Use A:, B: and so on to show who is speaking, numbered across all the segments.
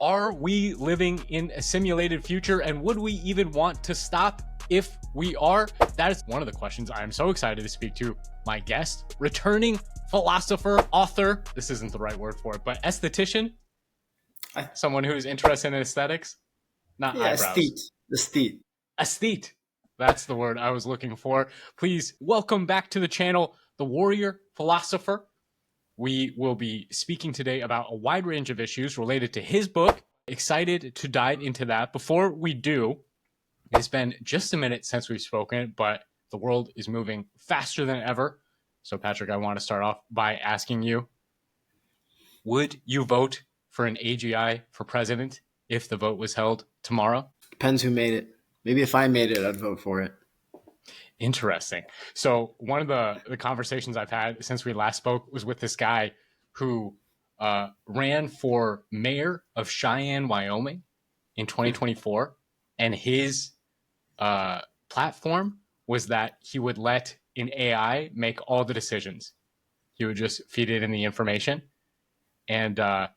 A: Are we living in a simulated future, and would we even want to stop if we are? That is one of the questions I am so excited to speak to my guest, returning philosopher, author, this isn't the right word for it, but esthetician, someone who's interested in aesthetics, not eyebrows.
B: Aesthete.
A: Aesthete. That's the word I was looking for. Please welcome back to the channel, the warrior philosopher. We will be speaking today about a wide range of issues related to his book. Excited to dive into that. Before we do, it's been just a minute since we've spoken, but the world is moving faster than ever. So, Patrick, I want to start off by asking you, would you vote for an AGI for president if the vote was held tomorrow?
B: Depends who made it. Maybe if I made it, I'd vote for it.
A: Interesting. So one of the conversations I've had since we last spoke was with this guy who ran for mayor of Cheyenne, Wyoming in 2024. And his platform was that he would let an AI make all the decisions. He would just feed it in the information. And the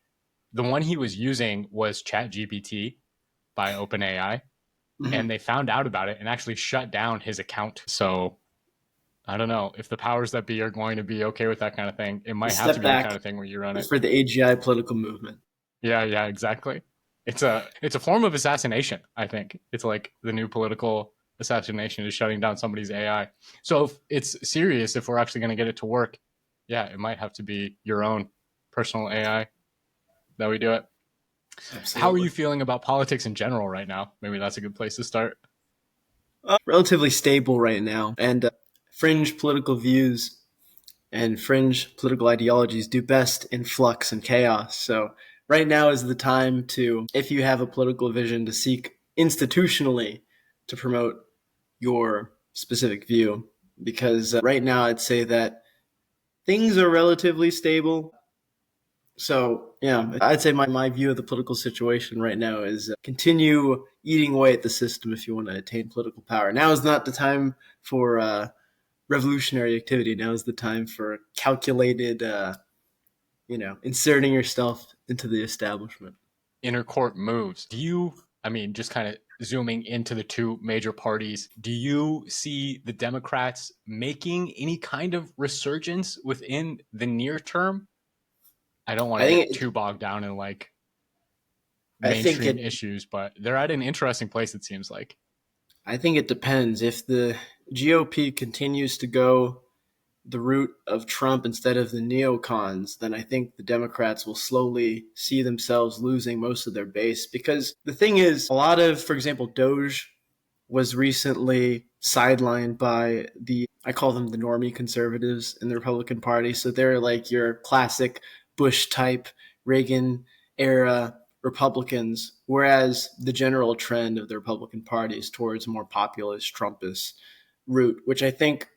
A: one he was using was ChatGPT by OpenAI. And they found out about it and actually shut down his account. So I don't know if the powers that be are going to be okay with that kind of thing. It might have to be the kind of thing where you run it
B: for the AGI political movement.
A: Yeah, exactly. It's a form of assassination. I think it's like the new political assassination is shutting down somebody's AI. So if it's serious, if we're actually going to get it to work, yeah, it might have to be your own personal AI that we do it. Absolutely. How are you feeling about politics in general right now? Maybe that's a good place to start.
B: Relatively stable right now. And fringe political views and fringe political ideologies do best in flux and chaos. So right now is the time to, if you have a political vision, to seek institutionally to promote your specific view. Because right now I'd say that things are relatively stable. So, yeah, I'd say my view of the political situation right now is continue eating away at the system if you want to attain political power. Now is not the time for revolutionary activity. Now is the time for calculated, inserting yourself into the establishment.
A: Inner court moves. Just kind of zooming into the two major parties, do you see the Democrats making any kind of resurgence within the near term? I don't want to get too bogged down in like mainstream issues, but they're at an interesting place, it seems like.
B: I think it depends. If the GOP continues to go the route of Trump instead of the neocons, then I think the Democrats will slowly see themselves losing most of their base. Because the thing is, a lot of, for example, Doge was recently sidelined by I call them the normie conservatives in the Republican Party. So they're like your classic Bush type, Reagan era Republicans, whereas the general trend of the Republican Party is towards a more populist Trumpist route, which I think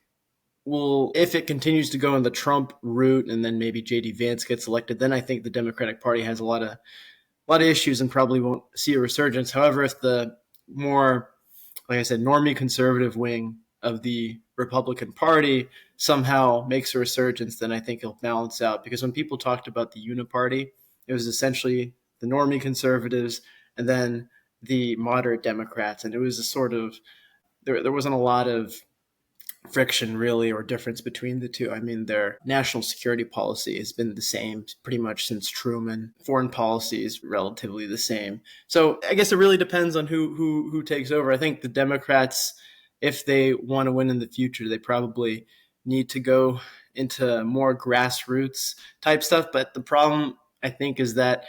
B: will, if it continues to go in the Trump route and then maybe J.D. Vance gets elected, then I think the Democratic Party has a lot of issues and probably won't see a resurgence. However, if the more, like I said, normie conservative wing of the Republican Party somehow makes a resurgence, then I think it'll balance out. Because when people talked about the uniparty, it was essentially the normie conservatives and then the moderate Democrats. And it was a sort of, there wasn't a lot of friction really or difference between the two. I mean, their national security policy has been the same pretty much since Truman. Foreign policy is relatively the same. So I guess it really depends on who takes over. I think the Democrats, if they want to win in the future, they probably need to go into more grassroots type stuff. But the problem, I think, is that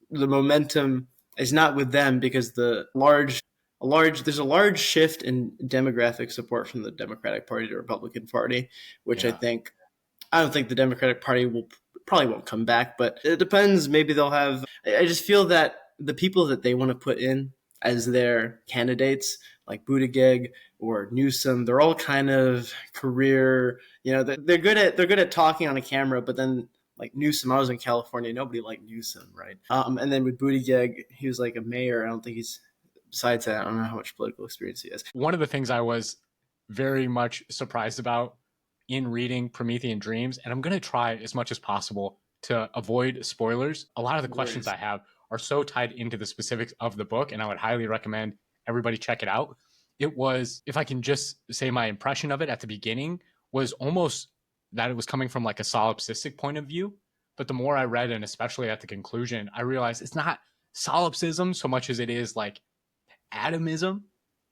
B: the momentum is not with them because there's a large shift in demographic support from the Democratic Party to the Republican Party, which I don't think the Democratic Party probably won't come back, but it depends. Maybe they'll have, I just feel that the people that they want to put in as their candidates, like Buttigieg or Newsom, they're all kind of career, they're good at talking on a camera, but then like Newsom, I was in California, nobody liked Newsom, right? And then with Buttigieg, he was like a mayor. I don't think besides that, I don't know how much political experience he has.
A: One of the things I was very much surprised about in reading Promethean Dreams, and I'm going to try as much as possible to avoid spoilers. A lot of the questions I have are so tied into the specifics of the book, and I would highly recommend everybody check it out. It was, if I can just say my impression of it at the beginning, was almost that it was coming from like a solipsistic point of view. But the more I read, and especially at the conclusion, I realized it's not solipsism so much as it is like atomism,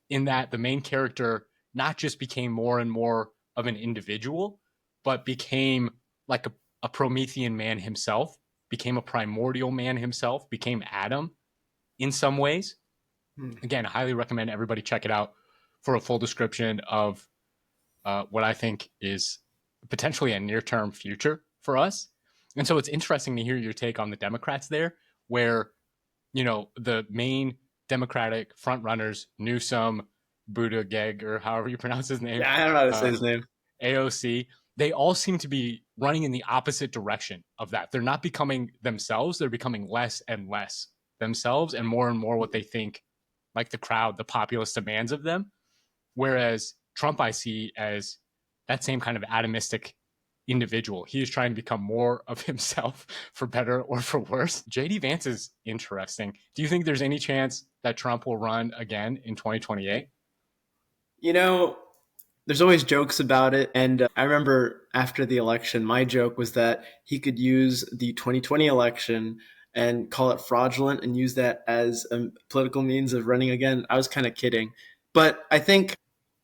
A: in that the main character not just became more and more of an individual, but became like a Promethean man himself, became a primordial man himself, became Adam in some ways. Again, I highly recommend everybody check it out for a full description of what I think is potentially a near term future for us. And so it's interesting to hear your take on the Democrats there, where, you know, the main Democratic frontrunners, Newsom, Buttigieg, or however you pronounce his name,
B: Yeah, I don't know how to say his name.
A: AOC, they all seem to be running in the opposite direction of that. They're not becoming themselves, they're becoming less and less themselves and more what they think like the crowd, the populace demands of them. Whereas Trump, I see as that same kind of atomistic individual. He is trying to become more of himself, for better or for worse. JD Vance is interesting. Do you think there's any chance that Trump will run again in 2028?
B: You know, there's always jokes about it. And I remember after the election, my joke was that he could use the 2020 election and call it fraudulent and use that as a political means of running again. I was kind of kidding. But I think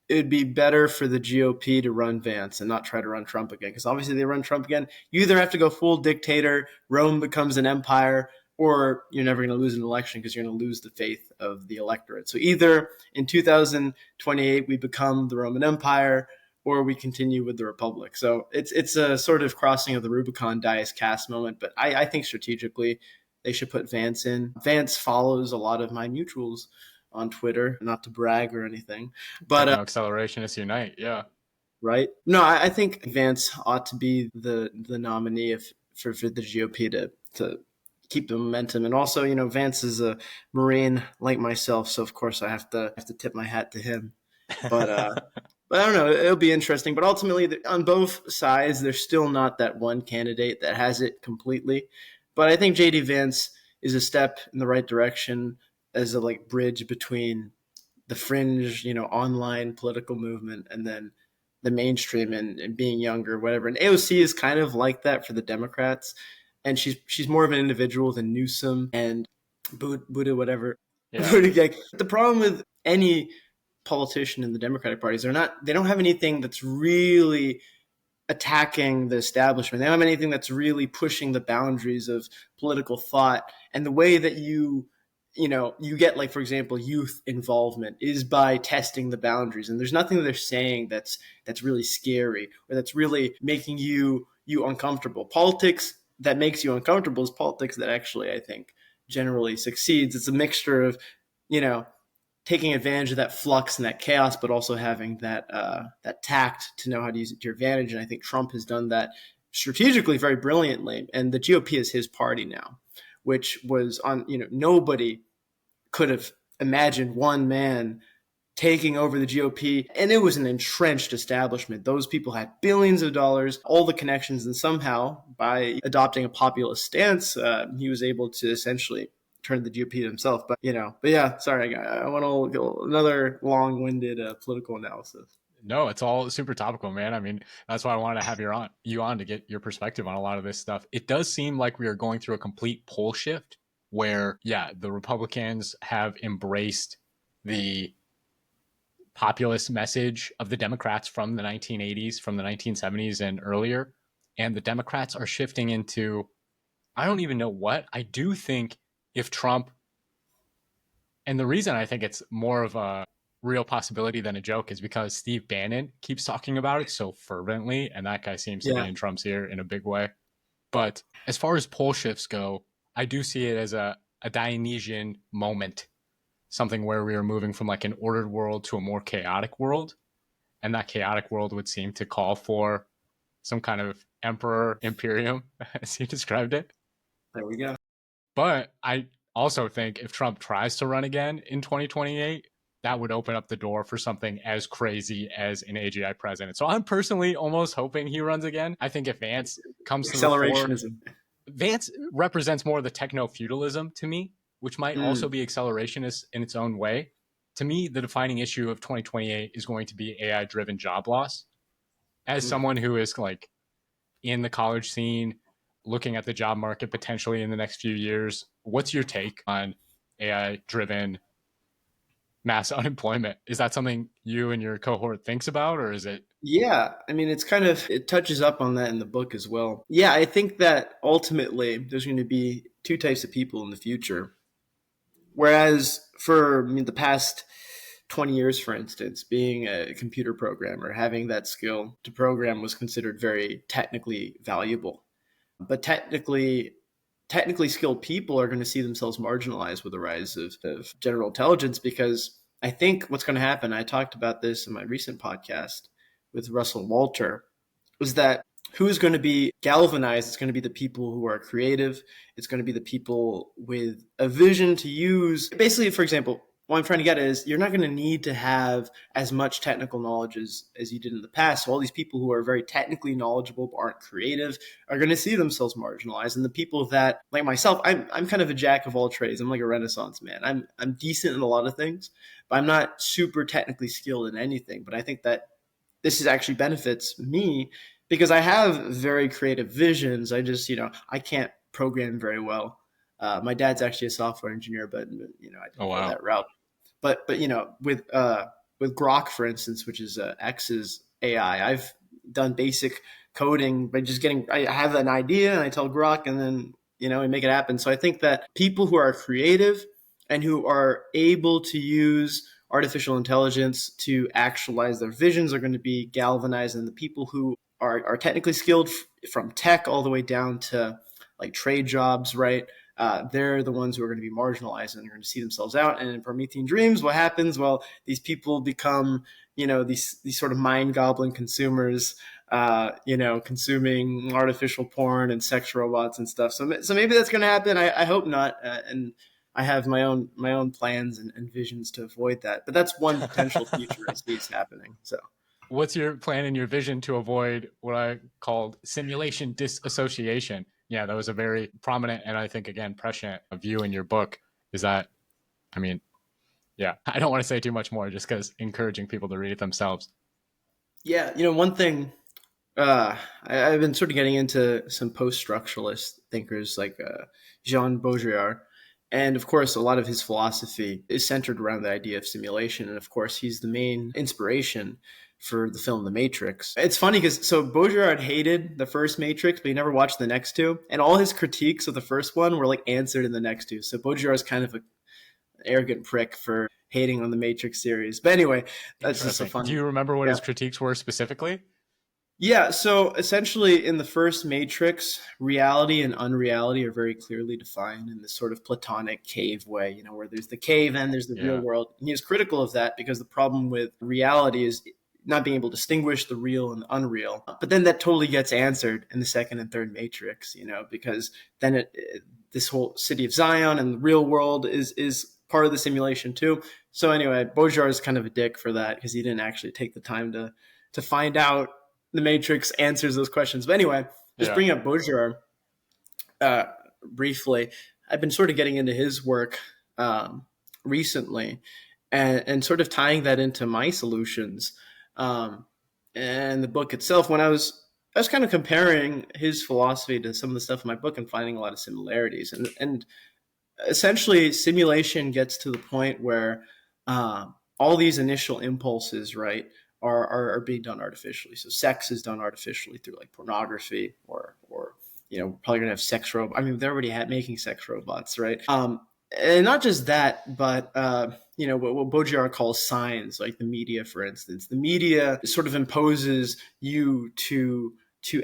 B: it would be better for the GOP to run Vance and not try to run Trump again. Because obviously, they run Trump again. You either have to go full dictator, Rome becomes an empire, or you're never going to lose an election because you're going to lose the faith of the electorate. So either in 2028 we become the Roman Empire, or we continue with the Republic. So it's a sort of crossing of the Rubicon Dias Cast moment. But I think strategically they should put Vance in. Vance follows a lot of my mutuals on Twitter, not to brag or anything, but
A: Techno accelerationists unite. Yeah.
B: right? No, I think Vance ought to be the nominee for the GOP to keep the momentum. And also, you know, Vance is a Marine like myself, so of course I have to tip my hat to him. But but I don't know, it'll be interesting. But ultimately, on both sides, there's still not that one candidate that has it completely. But I think JD Vance is a step in the right direction as a like bridge between the fringe, you know, online political movement and then the mainstream and being younger, whatever. And AOC is kind of like that for the Democrats. And she's more of an individual than Newsom and Buddha, whatever.
A: Yeah.
B: Buttigieg. The problem with any politician in the Democratic Party is they don't have anything that's really attacking the establishment. They don't have anything that's really pushing the boundaries of political thought. And the way that you get, like, for example, youth involvement is by testing the boundaries. And there's nothing that they're saying that's really scary or that's really making you uncomfortable. Politics that makes you uncomfortable is politics that actually, I think, generally succeeds. It's a mixture of, you know, taking advantage of that flux and that chaos, but also having that tact to know how to use it to your advantage. And I think Trump has done that strategically very brilliantly. And the GOP is his party now, which was on, you know, nobody could have imagined one man taking over the GOP. And it was an entrenched establishment. Those people had billions of dollars, all the connections, and somehow by adopting a populist stance, he was able to essentially turn the GOP to himself. But yeah, sorry, I want to go another long-winded political analysis.
A: No, it's all super topical, man. I mean, that's why I wanted to have you on to get your perspective on a lot of this stuff. It does seem like we are going through a complete pole shift where, yeah, the Republicans have embraced the populist message of the Democrats from the 1980s, from the 1970s and earlier. And the Democrats are shifting into, I don't even know what. I do think if Trump, and the reason I think it's more of a real possibility than a joke is because Steve Bannon keeps talking about it so fervently, and that guy seems to be in Trump's ear in a big way. But as far as poll shifts go, I do see it as a Dionysian moment, something where we are moving from like an ordered world to a more chaotic world. And that chaotic world would seem to call for some kind of emperor imperium, as you described it.
B: There we go.
A: But I also think if Trump tries to run again in 2028, that would open up the door for something as crazy as an AGI president. So I'm personally almost hoping he runs again. I think if Vance comes to the fore, Vance represents more of the techno-feudalism to me, which might also be accelerationist in its own way. To me, the defining issue of 2028 is going to be AI-driven job loss. As someone who is like in the college scene, looking at the job market potentially in the next few years, what's your take on AI-driven mass unemployment? Is that something you and your cohort thinks about, or is it?
B: Yeah, I mean, it touches up on that in the book as well. Yeah, I think that ultimately there's going to be two types of people in the future. Whereas for the past 20 years, for instance, being a computer programmer, having that skill to program was considered very technically valuable. But technically skilled people are going to see themselves marginalized with the rise of general intelligence, because I think what's going to happen, I talked about this in my recent podcast with Russell Walter, was that who's going to be galvanized? It's going to be the people who are creative. It's going to be the people with a vision to use. Basically, for example, what I'm trying to get at is you're not going to need to have as much technical knowledge as you did in the past. So all these people who are very technically knowledgeable but aren't creative are going to see themselves marginalized. And the people that, like myself, I'm kind of a jack of all trades. I'm like a Renaissance man. I'm decent in a lot of things, but I'm not super technically skilled in anything. But I think that this is actually benefits me because I have very creative visions. I just, I can't program very well. My dad's actually a software engineer, but I didn't go that route. But with Grok, for instance, which is X's AI, I've done basic coding by just I have an idea and I tell Grok, and then we make it happen. So I think that people who are creative and who are able to use artificial intelligence to actualize their visions are going to be galvanized, and the people who are technically skilled from tech all the way down to like trade jobs, right? They're the ones who are going to be marginalized and are going to see themselves out. And in Promethean Dreams, what happens? Well, these people become, these sort of mind goblin consumers, consuming artificial porn and sex robots and stuff. So maybe that's going to happen. I hope not. And I have my own plans and visions to avoid that. But that's one potential future I see is happening. So.
A: What's your plan and your vision to avoid what I called simulation disassociation? Yeah, that was a very prominent and I think, again, prescient view in your book. Is that, yeah, I don't want to say too much more just because encouraging people to read it themselves.
B: Yeah, one thing, I've been sort of getting into some post-structuralist thinkers like Jean Baudrillard. And of course, a lot of his philosophy is centered around the idea of simulation. And of course, he's the main inspiration for the film The Matrix. It's funny because Baudrillard hated the first Matrix, but he never watched the next two. And all his critiques of the first one were like answered in the next two. So Baudrillard's kind of an arrogant prick for hating on the Matrix series. But anyway, that's just a fun.
A: Do you remember what his critiques were specifically?
B: Yeah, so essentially in the first Matrix, reality and unreality are very clearly defined in this sort of Platonic cave way, where there's the cave and there's the real world. And he was critical of that because the problem with reality is not being able to distinguish the real and the unreal. But then that totally gets answered in the second and third Matrix, because then this whole city of Zion and the real world is part of the simulation too. So anyway, Baudrillard is kind of a dick for that because he didn't actually take the time to find out the Matrix answers those questions. But anyway, just bringing up Baudrillard briefly, I've been sort of getting into his work recently and sort of tying that into my solutions. And the book itself, when I was kind of comparing his philosophy to some of the stuff in my book and finding a lot of similarities. And essentially, simulation gets to the point where all these initial impulses, right, are being done artificially. So sex is done artificially through like pornography or probably gonna have sex robots. I mean, they're already making sex robots, right? And not just that, but what Baudrillard calls signs, like the media, for instance. The media sort of imposes you to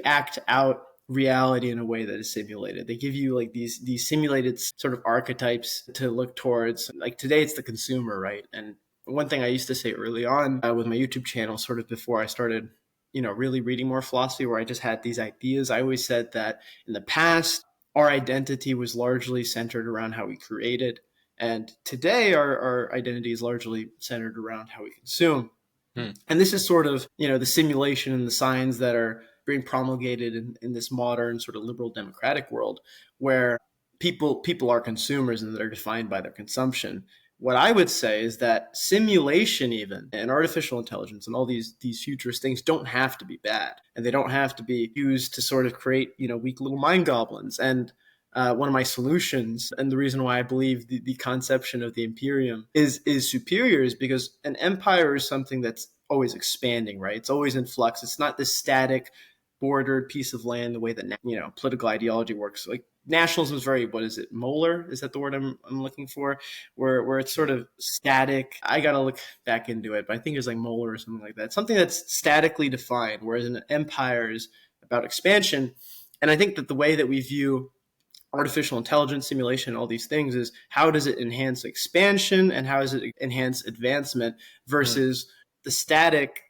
B: act out reality in a way that is simulated. They give you like these simulated sort of archetypes to look towards. Like today, it's the consumer, right? And one thing I used to say early on with my YouTube channel, sort of before I started, really reading more philosophy, where I just had these ideas. I always said that in the past, our identity was largely centered around how we created. And today, our identity is largely centered around how we consume. And this is sort of, the simulation and the signs that are being promulgated in this modern sort of liberal democratic world where people are consumers and they're defined by their consumption. What I would say is that simulation, even and artificial intelligence, and all these futurist things don't have to be bad, and they don't have to be used to sort of create weak little mind goblins. And one of my solutions, and the reason why I believe the conception of the Imperium is superior, is because an empire is something that's always expanding, right? It's always in flux. It's not this static, bordered piece of land the way that political ideology works. Like nationalism is very, what is it, molar? Is that the word I'm looking for? Where it's sort of static. I gotta look back into it, but I think it's like molar or something like that. Something that's statically defined, whereas an empire is about expansion. And I think that the way that we view artificial intelligence, simulation, all these things is how does it enhance expansion and how does it enhance advancement versus the static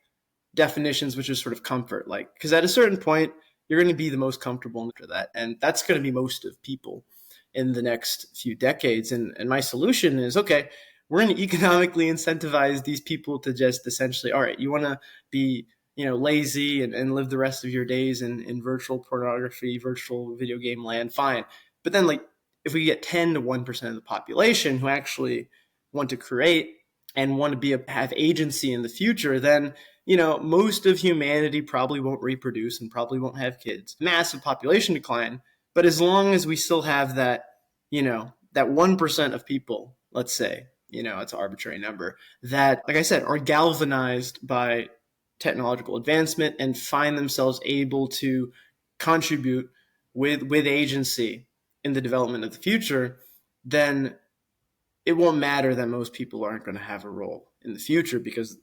B: definitions, which is sort of comfort. Like, because at a certain point, you're going to be the most comfortable after that. And that's going to be most of people in the next few decades. And my solution is, okay, we're going to economically incentivize these people to just essentially, all right, you want to be lazy and live the rest of your days in virtual pornography, virtual video game land, fine. But then, like, if we get 10 to 1% of the population who actually want to create and want to have agency in the future, then most of humanity probably won't reproduce and probably won't have kids. Massive population decline. But as long as we still have that 1% of people, let's say, it's an arbitrary number, that, like I said, are galvanized by technological advancement and find themselves able to contribute with agency in the development of the future, then it won't matter that most people aren't going to have a role in the future, because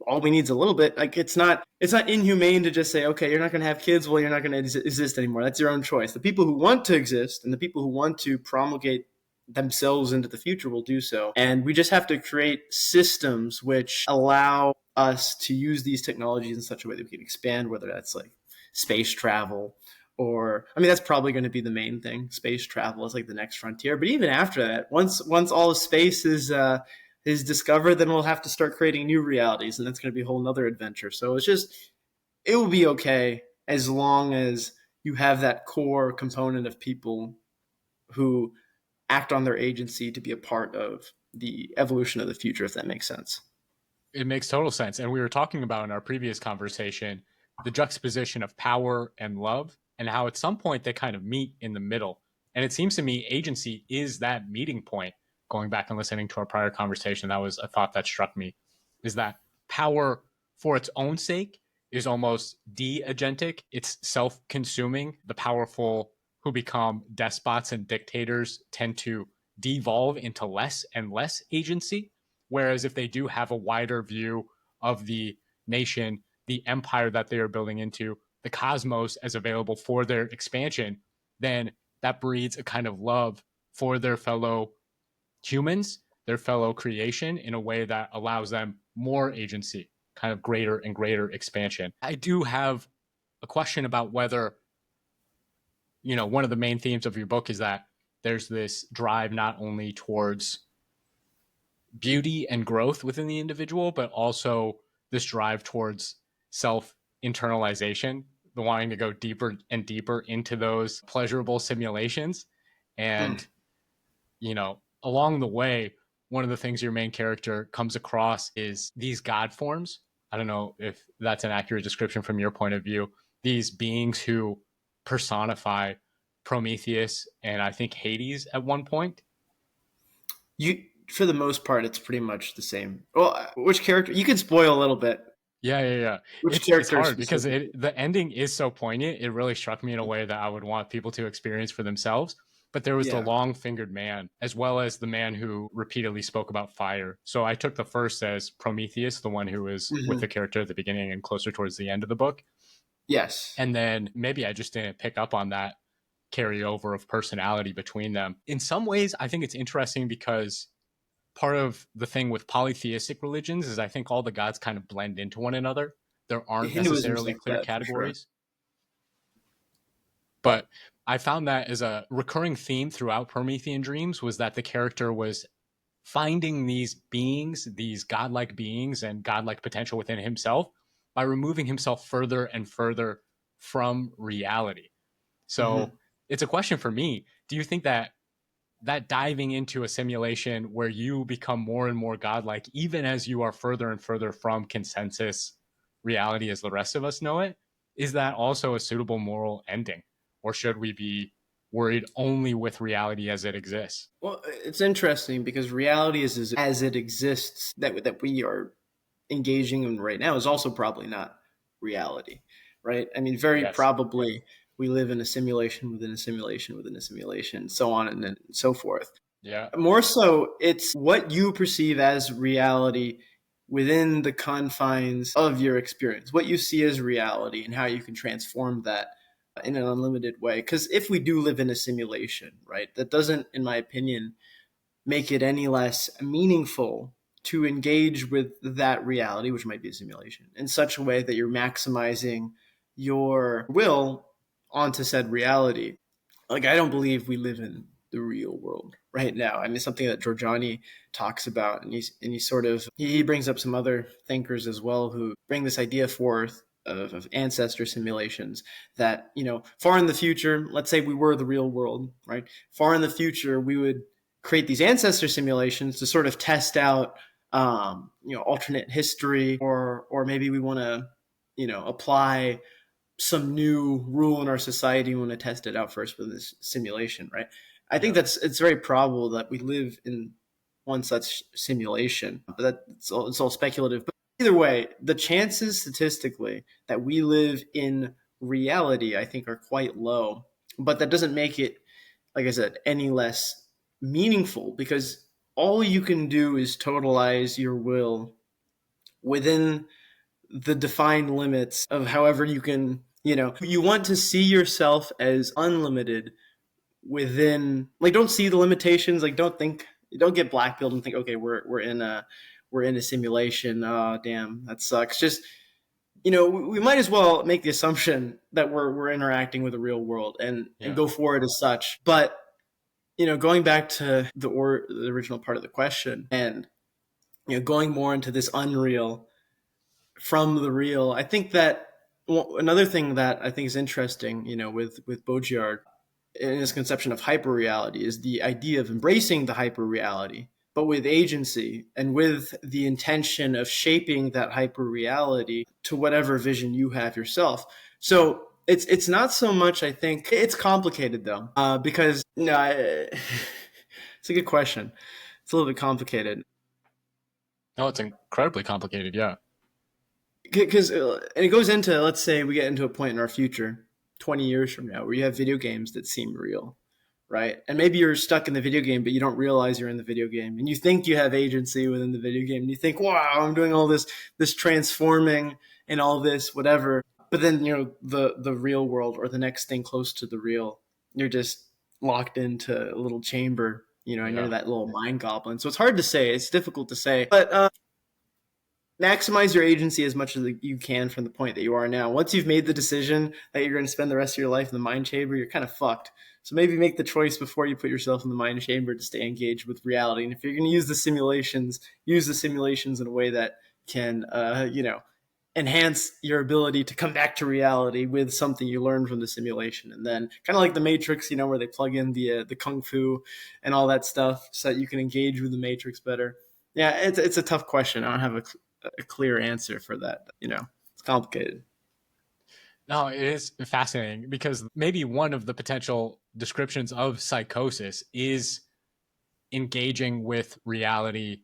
B: all we need is a little bit. Like, it's not inhumane to just say, okay, you're not going to have kids, well, you're not going to exist anymore. That's your own choice. The people who want to exist and the people who want to promulgate themselves into the future will do so. And we just have to create systems which allow us to use these technologies in such a way that we can expand, whether that's like space travel, or, I mean, that's probably going to be the main thing. Space travel is like the next frontier. But even after that, once all of space is discovered, then we'll have to start creating new realities, and that's going to be a whole nother adventure. So it will be okay as long as you have that core component of people who act on their agency to be a part of the evolution of the future, if that makes sense.
A: It makes total sense. And we were talking about in our previous conversation the juxtaposition of power and love, and how at some point they kind of meet in the middle. And it seems to me agency is that meeting point. Going back and listening to our prior conversation, that was a thought that struck me, is that power for its own sake is almost de-agentic. It's self-consuming. The powerful who become despots and dictators tend to devolve into less and less agency. Whereas if they do have a wider view of the nation, the empire that they are building into, the cosmos as available for their expansion, then that breeds a kind of love for their fellow humans, their fellow creation, in a way that allows them more agency, kind of greater and greater expansion. I do have a question about whether, one of the main themes of your book is that there's this drive not only towards beauty and growth within the individual, but also this drive towards self internalization, the wanting to go deeper and deeper into those pleasurable simulations. And, along the way, one of the things your main character comes across is these god forms. I don't know if that's an accurate description from your point of view. These beings who personify Prometheus and I think Hades at one point.
B: For the most part, it's pretty much the same. Well, which character? You can spoil a little bit.
A: Yeah.
B: Which
A: It's hard because the ending is so poignant. It really struck me in a way that I would want people to experience for themselves. But there was the long-fingered man, as well as the man who repeatedly spoke about fire. So I took the first as Prometheus, the one who was with the character at the beginning and closer towards the end of the book.
B: Yes.
A: And then maybe I just didn't pick up on that carryover of personality between them. In some ways, I think it's interesting because part of the thing with polytheistic religions is I think all the gods kind of blend into one another. There aren't necessarily
B: like
A: clear categories. Sure. But I found that as a recurring theme throughout Promethean Dreams was that the character was finding these beings, these godlike beings and godlike potential within himself by removing himself further and further from reality.
B: Mm-hmm.
A: So it's a question for me. Do you think that diving into a simulation where you become more and more godlike, even as you are further and further from consensus reality as the rest of us know it, is that also a suitable moral ending? Or should we be worried only with reality as it exists?
B: Well, it's interesting because reality is as it exists that we are engaging in right now is also probably not reality, right? I mean, very
A: Yes.
B: probably we live in a simulation within a simulation within a simulation, so on and so forth.
A: Yeah.
B: More so, it's what you perceive as reality within the confines of your experience, what you see as reality, and how you can transform that in an unlimited way. Because if we do live in a simulation, right, that doesn't, in my opinion, make it any less meaningful to engage with that reality, which might be a simulation, in such a way that you're maximizing your will onto said reality. Like, I don't believe we live in the real world right now. I mean, something that Giorgiani talks about, and he sort of he brings up some other thinkers as well who bring this idea forth of ancestor simulations that, far in the future, let's say we were the real world, right? Far in the future, we would create these ancestor simulations to sort of test out, alternate history, or maybe we want to, apply some new rule in our society. We want to test it out first with this simulation, right? I think
A: Yeah.
B: it's very probable that we live in one such simulation, but it's all speculative. But either way, the chances statistically that we live in reality, I think, are quite low. But that doesn't make it, like I said, any less meaningful, because all you can do is totalize your will within the defined limits of however you can, you want to see yourself as unlimited within, like, don't see the limitations, like, don't get black pilled and think, okay, we're in a simulation, oh damn, that sucks. Just, we might as well make the assumption that we're interacting with the real world, and
A: Yeah.
B: go forward as such. But, going back to the original part of the question, and, going more into this unreal from the real. I think that, another thing that I think is interesting, with Baudrillard in his conception of hyperreality, is the idea of embracing the hyperreality, but with agency and with the intention of shaping that hyperreality to whatever vision you have yourself. So it's not so much. I think it's complicated though, because it's a good question. It's a little bit complicated.
A: No, it's incredibly complicated. Yeah.
B: Because and it goes into, let's say we get into a point in our future 20 years from now where you have video games that seem real, right? And maybe you're stuck in the video game, but you don't realize you're in the video game, and you think you have agency within the video game, and you think, wow, I'm doing all this transforming and all this whatever. But then, the real world, or the next thing close to the real, you're just locked into a little chamber, and you're
A: Yeah.
B: that little mind goblin. So it's hard to say, it's difficult to say, but maximize your agency as much as you can from the point that you are now. Once you've made the decision that you're going to spend the rest of your life in the mind chamber, you're kind of fucked. So maybe make the choice before you put yourself in the mind chamber to stay engaged with reality. And if you're going to use the simulations in a way that can, enhance your ability to come back to reality with something you learned from the simulation. And then, kind of like the Matrix, where they plug in the kung fu and all that stuff so that you can engage with the Matrix better. Yeah, it's a tough question. I don't have a clear answer for that. It's complicated.
A: No, it is fascinating because maybe one of the potential descriptions of psychosis is engaging with reality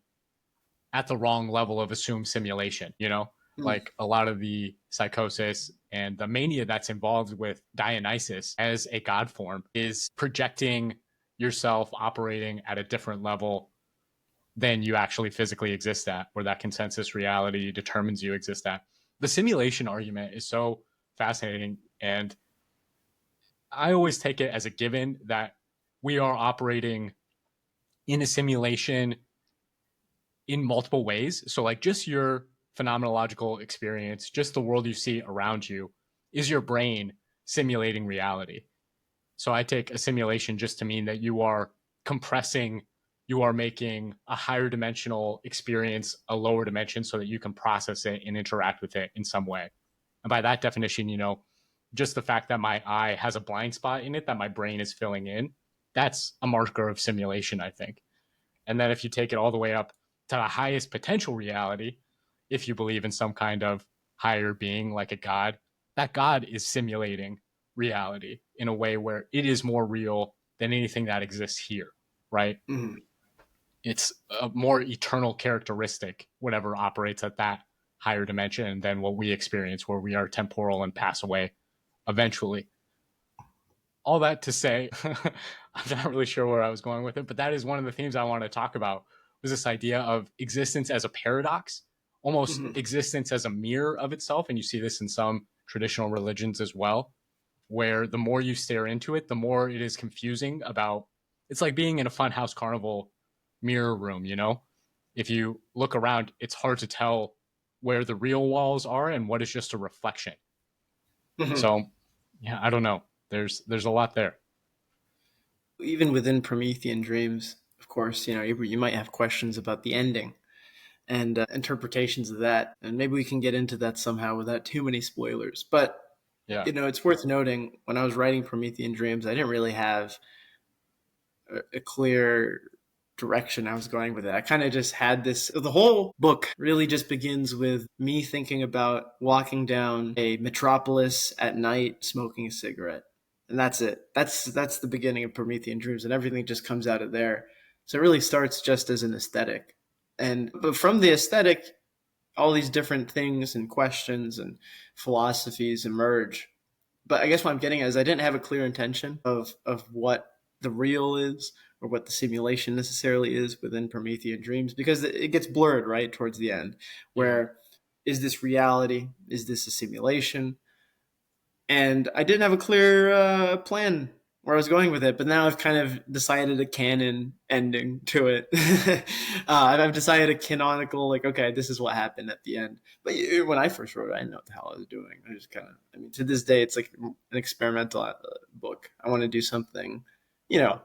A: at the wrong level of assumed simulation.
B: Mm.
A: Like a lot of the psychosis and the mania that's involved with Dionysus as a god form is projecting yourself operating at a different level than you actually physically exist at, where that consensus reality determines you exist at. The simulation argument is so fascinating. And I always take it as a given that we are operating in a simulation in multiple ways. So, like, just your phenomenological experience, just the world you see around you, is your brain simulating reality. So, I take a simulation just to mean that you are compressing, you are making a higher dimensional experience a lower dimension so that you can process it and interact with it in some way. And by that definition, just the fact that my eye has a blind spot in it that my brain is filling in, that's a marker of simulation, I think. And then if you take it all the way up to the highest potential reality, if you believe in some kind of higher being like a god, that god is simulating reality in a way where it is more real than anything that exists here, right?
B: Mhm.
A: It's a more eternal characteristic, whatever operates at that higher dimension than what we experience, where we are temporal and pass away eventually. All that to say, I'm not really sure where I was going with it, but that is one of the themes I want to talk about, was this idea of existence as a paradox, almost
B: Mhm.
A: existence as a mirror of itself. And you see this in some traditional religions as well, where the more you stare into it, the more it is confusing about, it's like being in a funhouse carnival mirror room, you know? If you look around, it's hard to tell where the real walls are and what is just a reflection.
B: Mhm.
A: So, yeah, I don't know. There's a lot there.
B: Even within Promethean Dreams, of course, you might have questions about the ending and interpretations of that, and maybe we can get into that somehow without too many spoilers. But
A: Yeah.
B: it's worth noting, when I was writing Promethean Dreams, I didn't really have a clear direction I was going with it. I kind of just had this. The whole book really just begins with me thinking about walking down a metropolis at night, smoking a cigarette, and that's it. That's the beginning of Promethean Dreams, and everything just comes out of there. So it really starts just as an aesthetic, but from the aesthetic, all these different things and questions and philosophies emerge. But I guess what I'm getting at is I didn't have a clear intention of what the real is or what the simulation necessarily is within Promethean Dreams, because it gets blurred right towards the end.
A: Yeah.
B: Where is this reality? Is this a simulation? And I didn't have a clear plan where I was going with it, but now I've kind of decided a canon ending to it. I've decided a canonical, like, okay, this is what happened at the end. But when I first wrote it, I didn't know what the hell I was doing. I just kind of, I mean, to this day, it's like an experimental book. I want to do something, you know,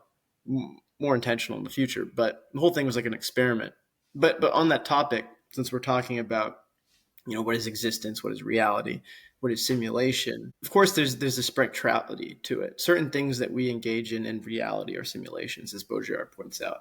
B: more intentional in the future. But the whole thing was like an experiment. But on that topic, since we're talking about, what is existence, what is reality, what is simulation, of course there's a spectrality to it. Certain things that we engage in reality are simulations, as Baudrillard points out.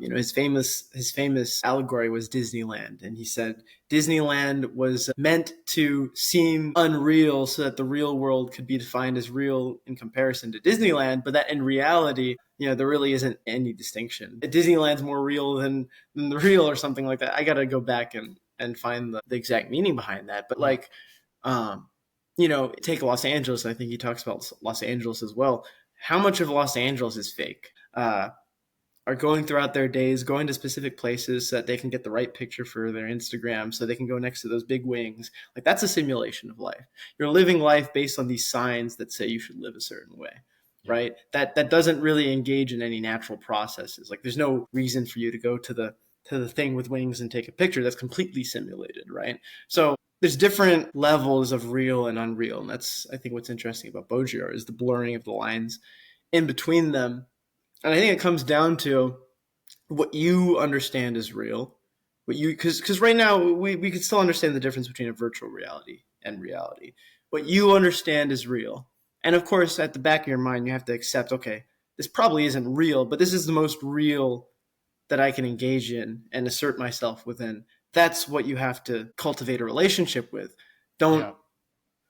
B: His famous allegory was Disneyland, and he said Disneyland was meant to seem unreal so that the real world could be defined as real in comparison to Disneyland, but that in reality, there really isn't any distinction. Disneyland's more real than the real, or something like that. I got to go back and find the exact meaning behind that. But like, take Los Angeles. I think he talks about Los Angeles as well. How much of Los Angeles is fake? Are going throughout their days, going to specific places so that they can get the right picture for their Instagram, so they can go next to those big wings. Like, that's a simulation of life. You're living life based on these signs that say you should live a certain way,
A: Yeah.
B: right? That doesn't really engage in any natural processes. Like, there's no reason for you to go to the thing with wings and take a picture. That's completely simulated, right? So there's different levels of real and unreal, and that's, I think, what's interesting about Baudrillard, is the blurring of the lines in between them. And I think it comes down to what you understand as real, because right now we can still understand the difference between a virtual reality and reality. What you understand is real, and of course, at the back of your mind, you have to accept, okay, this probably isn't real, but this is the most real that I can engage in and assert myself within. That's what you have to cultivate a relationship with. Don't
A: Yeah.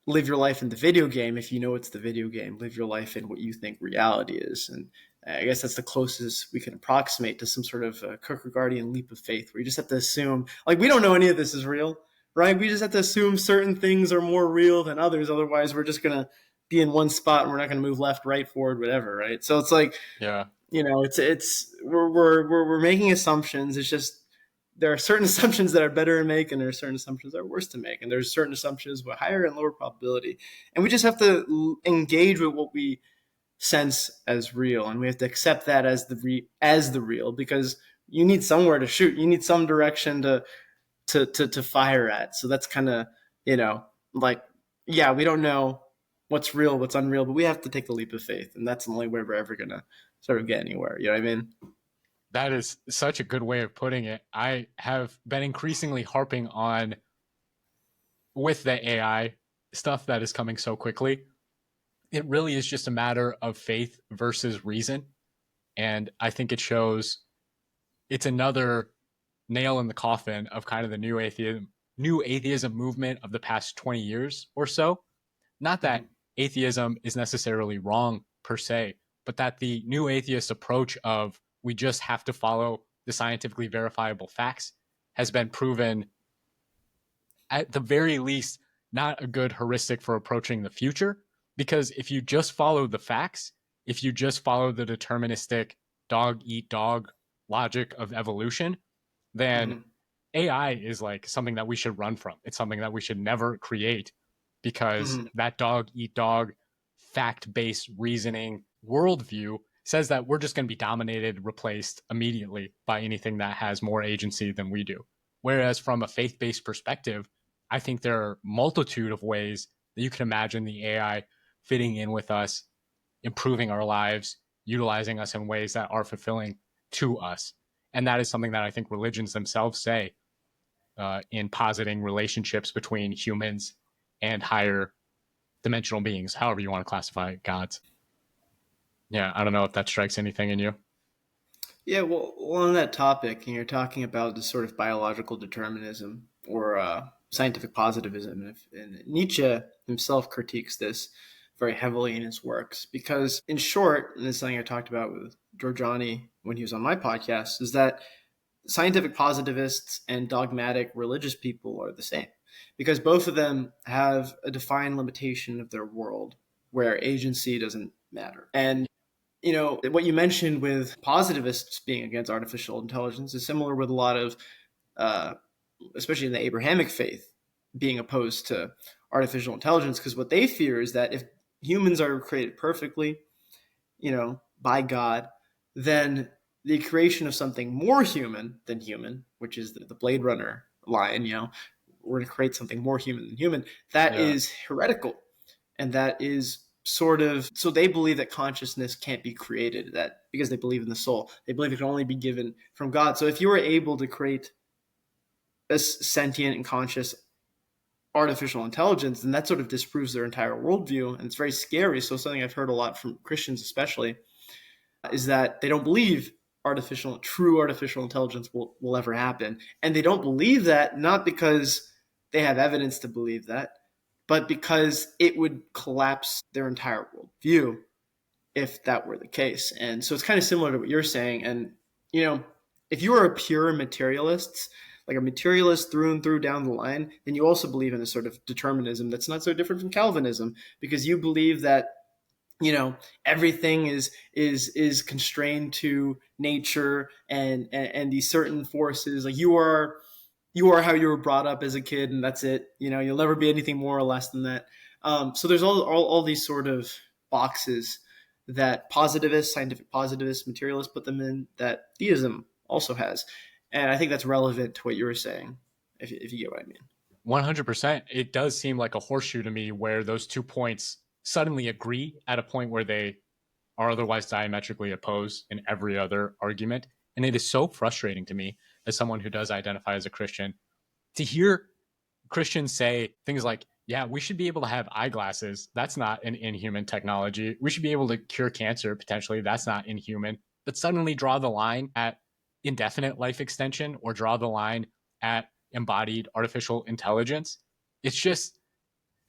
B: live your life in the video game if you know it's the video game. Live your life in what you think reality is. And I guess that's the closest we can approximate to some sort of Kierkegaardian leap of faith, where you just have to assume, like, we don't know any of this is real, right? We just have to assume certain things are more real than others. Otherwise, we're just going to be in one spot and we're not going to move left, right, forward, whatever, right? So it's like,
A: Yeah.
B: we're making assumptions. It's just, there are certain assumptions that are better to make, and there are certain assumptions that are worse to make, and there's certain assumptions with higher and lower probability, and we just have to engage with what we sense as real, and we have to accept that as the real, because you need somewhere to shoot, you need some direction to fire at. So that's kind of, like, yeah, we don't know what's real, what's unreal, but we have to take the leap of faith, and that's the only way we're ever gonna sort of get anywhere. You know what I mean?
A: That is such a good way of putting it. I have been increasingly harping on, with the AI stuff that is coming so quickly, it really is just a matter of faith versus reason. And I think it shows it's another nail in the coffin of kind of the new atheism movement of the past 20 years or so. Not that
B: Mhm.
A: atheism is necessarily wrong per se, but that the new atheist approach of we just have to follow the scientifically verifiable facts has been proven, at the very least, not a good heuristic for approaching the future. Because if you just follow the facts, if you just follow the deterministic dog eat dog logic of evolution, then
B: Mhm.
A: AI is like something that we should run from. It's something that we should never create, because
B: Mhm.
A: that dog eat dog, fact based reasoning worldview says that we're just going to be dominated, replaced immediately by anything that has more agency than we do. Whereas from a faith based perspective, I think there are multitude of ways that you can imagine the AI fitting in with us, improving our lives, utilizing us in ways that are fulfilling to us. And that is something that I think religions themselves say, in positing relationships between humans and higher dimensional beings, however you want to classify gods. Yeah, I don't know if that strikes anything in you.
B: Yeah, well, on that topic, and you're talking about this sort of biological determinism or scientific positivism, and Nietzsche himself critiques this very heavily in his works because, in short, and this is something I talked about with Giorgiani when he was on my podcast, is that scientific positivists and dogmatic religious people are the same because both of them have a defined limitation of their world where agency doesn't matter. And what you mentioned with positivists being against artificial intelligence is similar with a lot of, uh, especially in the Abrahamic faith, being opposed to artificial intelligence because what they fear is that if humans are created perfectly, by God, then the creation of something more human than human, which is the Blade Runner line, we're going to create something more human than human, that
A: Yeah.
B: is heretical. And that is sort of, so they believe that consciousness can't be created, that because they believe in the soul, they believe it can only be given from God. So if you were able to create a sentient and conscious artificial intelligence, then that sort of disproves their entire worldview. And it's very scary. So something I've heard a lot from Christians, especially, is that they don't believe true artificial intelligence will ever happen. And they don't believe that not because they have evidence to believe that, but because it would collapse their entire worldview if that were the case. And so it's kind of similar to what you're saying. And, you know, if you are a pure materialist, like a materialist through and through down the line, then you also believe in a sort of determinism that's not so different from Calvinism because you believe that everything is constrained to nature and these certain forces. Like you are how you were brought up as a kid, and that's it. You'll never be anything more or less than that. So there's all these sort of boxes that positivists, scientific positivists, materialists put them in, that theism also has. And I think that's relevant to what you were saying, if you get what I mean.
A: 100%. It does seem like a horseshoe to me where those 2 points suddenly agree at a point where they are otherwise diametrically opposed in every other argument. And it is so frustrating to me, as someone who does identify as a Christian, to hear Christians say things like, yeah, we should be able to have eyeglasses. That's not an inhuman technology. We should be able to cure cancer potentially. That's not inhuman. But suddenly draw the line at indefinite life extension or draw the line at embodied artificial intelligence. It's just,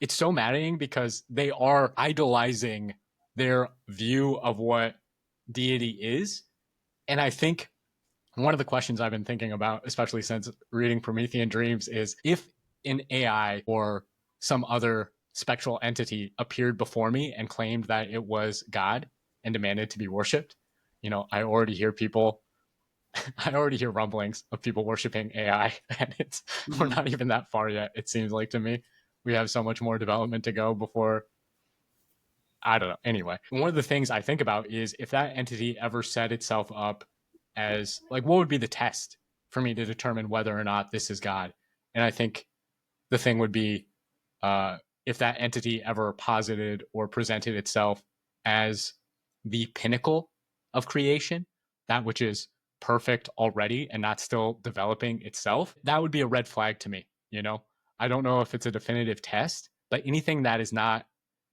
A: it's so maddening because they are idolizing their view of what deity is. And I think one of the questions I've been thinking about, especially since reading Promethean Dreams, is if an AI or some other spectral entity appeared before me and claimed that it was God and demanded to be worshipped, I already hear people, I already hear rumblings of people worshiping AI, and we're
B: Mm-hmm.
A: not even that far yet. It seems like to me, we have so much more development to go before. I don't know. Anyway, one of the things I think about is if that entity ever set itself up as like, what would be the test for me to determine whether or not this is God? And I think the thing would be, if that entity ever posited or presented itself as the pinnacle of creation, that which is perfect already and not still developing itself, that would be a red flag to me. I don't know if it's a definitive test, but anything that is not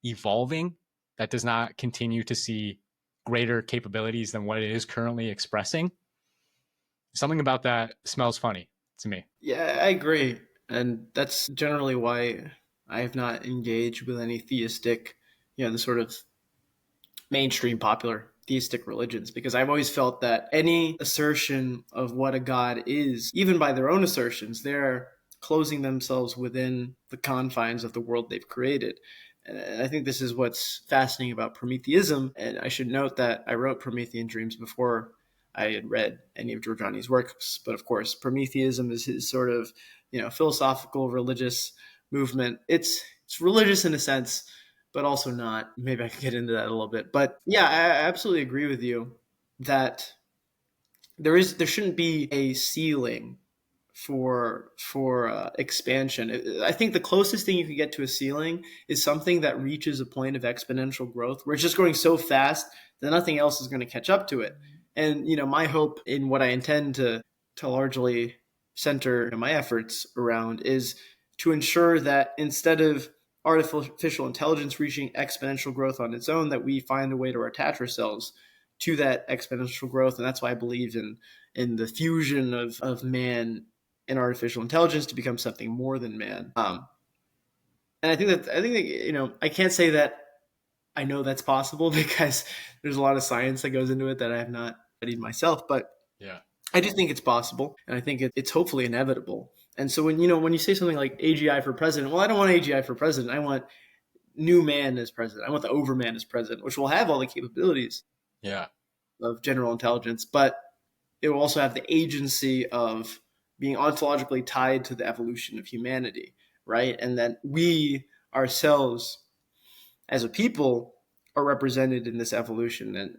A: evolving that does not continue to see greater capabilities than what it is currently expressing, something about that smells funny to me.
B: Yeah, I agree. And that's generally why I have not engaged with any theistic, the sort of mainstream popular theistic religions, because I've always felt that any assertion of what a god is, even by their own assertions, they're closing themselves within the confines of the world they've created. And I think this is what's fascinating about Prometheism. And I should note that I wrote Promethean Dreams before I had read any of Giordani's works. But of course, Prometheism is his sort of, philosophical religious movement. It's religious in a sense, but also not. Maybe I can get into that a little bit. But yeah, I absolutely agree with you that there shouldn't be a ceiling for expansion. I think the closest thing you can get to a ceiling is something that reaches a point of exponential growth where it's just growing so fast that nothing else is going to catch up to it. And my hope in what I intend to largely center my efforts around is to ensure that instead of artificial intelligence reaching exponential growth on its own, that we find a way to attach ourselves to that exponential growth. And that's why I believe in the fusion of man and artificial intelligence to become something more than man. And I think that I can't say that I know that's possible because there's a lot of science that goes into it that I have not studied myself, but
A: Yeah.
B: I do think it's possible, and I think it's hopefully inevitable. And so when you say something like AGI for president, well, I don't want AGI for president. I want new man as president. I want the overman as president, which will have all the capabilities
A: Yeah.
B: of general intelligence, but it will also have the agency of being ontologically tied to the evolution of humanity, right? And that we ourselves as a people are represented in this evolution. And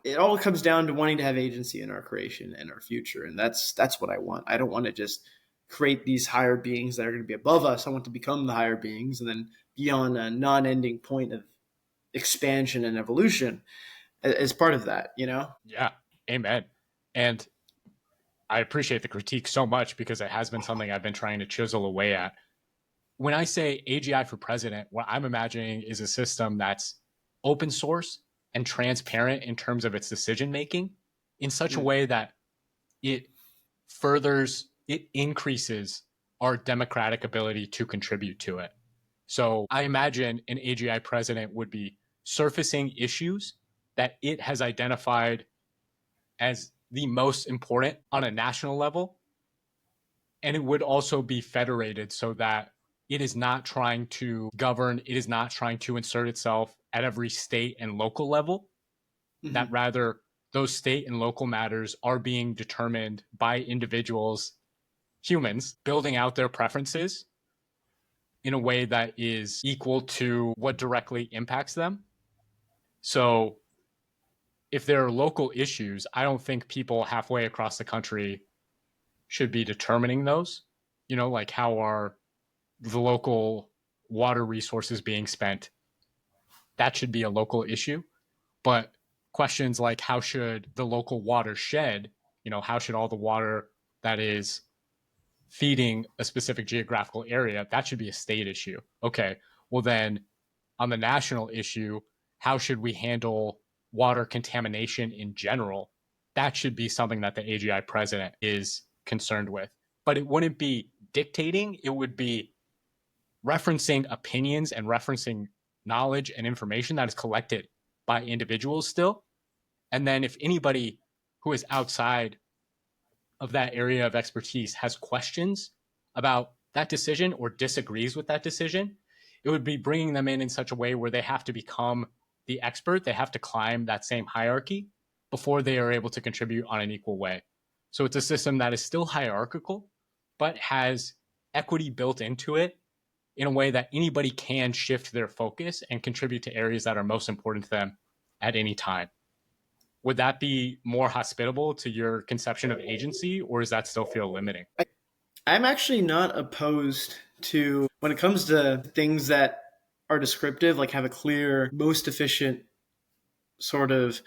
B: it all comes down to wanting to have agency in our creation and our future. And that's what I want. I don't want to just create these higher beings that are going to be above us. I want to become the higher beings and then be on a non-ending point of expansion and evolution as part of that.
A: Yeah. Amen. And I appreciate the critique so much because it has been something I've been trying to chisel away at. When I say AGI for president, what I'm imagining is a system that's open source and transparent in terms of its decision making in such a way that it it increases our democratic ability to contribute to it. So I imagine an AGI president would be surfacing issues that it has identified as the most important on a national level. And it would also be federated so that it is not trying to govern, it is not trying to insert itself at every state and local level, that
B: Mm-hmm.
A: rather those state and local matters are being determined by individuals, humans, building out their preferences in a way that is equal to what directly impacts them. So if there are local issues, I don't think people halfway across the country should be determining those. Like how are the local water resources being spent? That should be a local issue. But questions like how should the local watershed, how should all the water that is feeding a specific geographical area, that should be a state issue. Okay, well then on the national issue, how should we handle water contamination in general? That should be something that the AGI president is concerned with. But it wouldn't be dictating, it would be referencing opinions and referencing knowledge and information that is collected by individuals still. And then if anybody who is outside of that area of expertise has questions about that decision or disagrees with that decision, it would be bringing them in such a way where they have to become the expert. They have to climb that same hierarchy before they are able to contribute on an equal way. So it's a system that is still hierarchical, but has equity built into it in a way that anybody can shift their focus and contribute to areas that are most important to them at any time. Would that be more hospitable to your conception of agency, or does that still feel limiting?
B: I'm actually not opposed to when it comes to things that are descriptive, like have a clear, most efficient sort of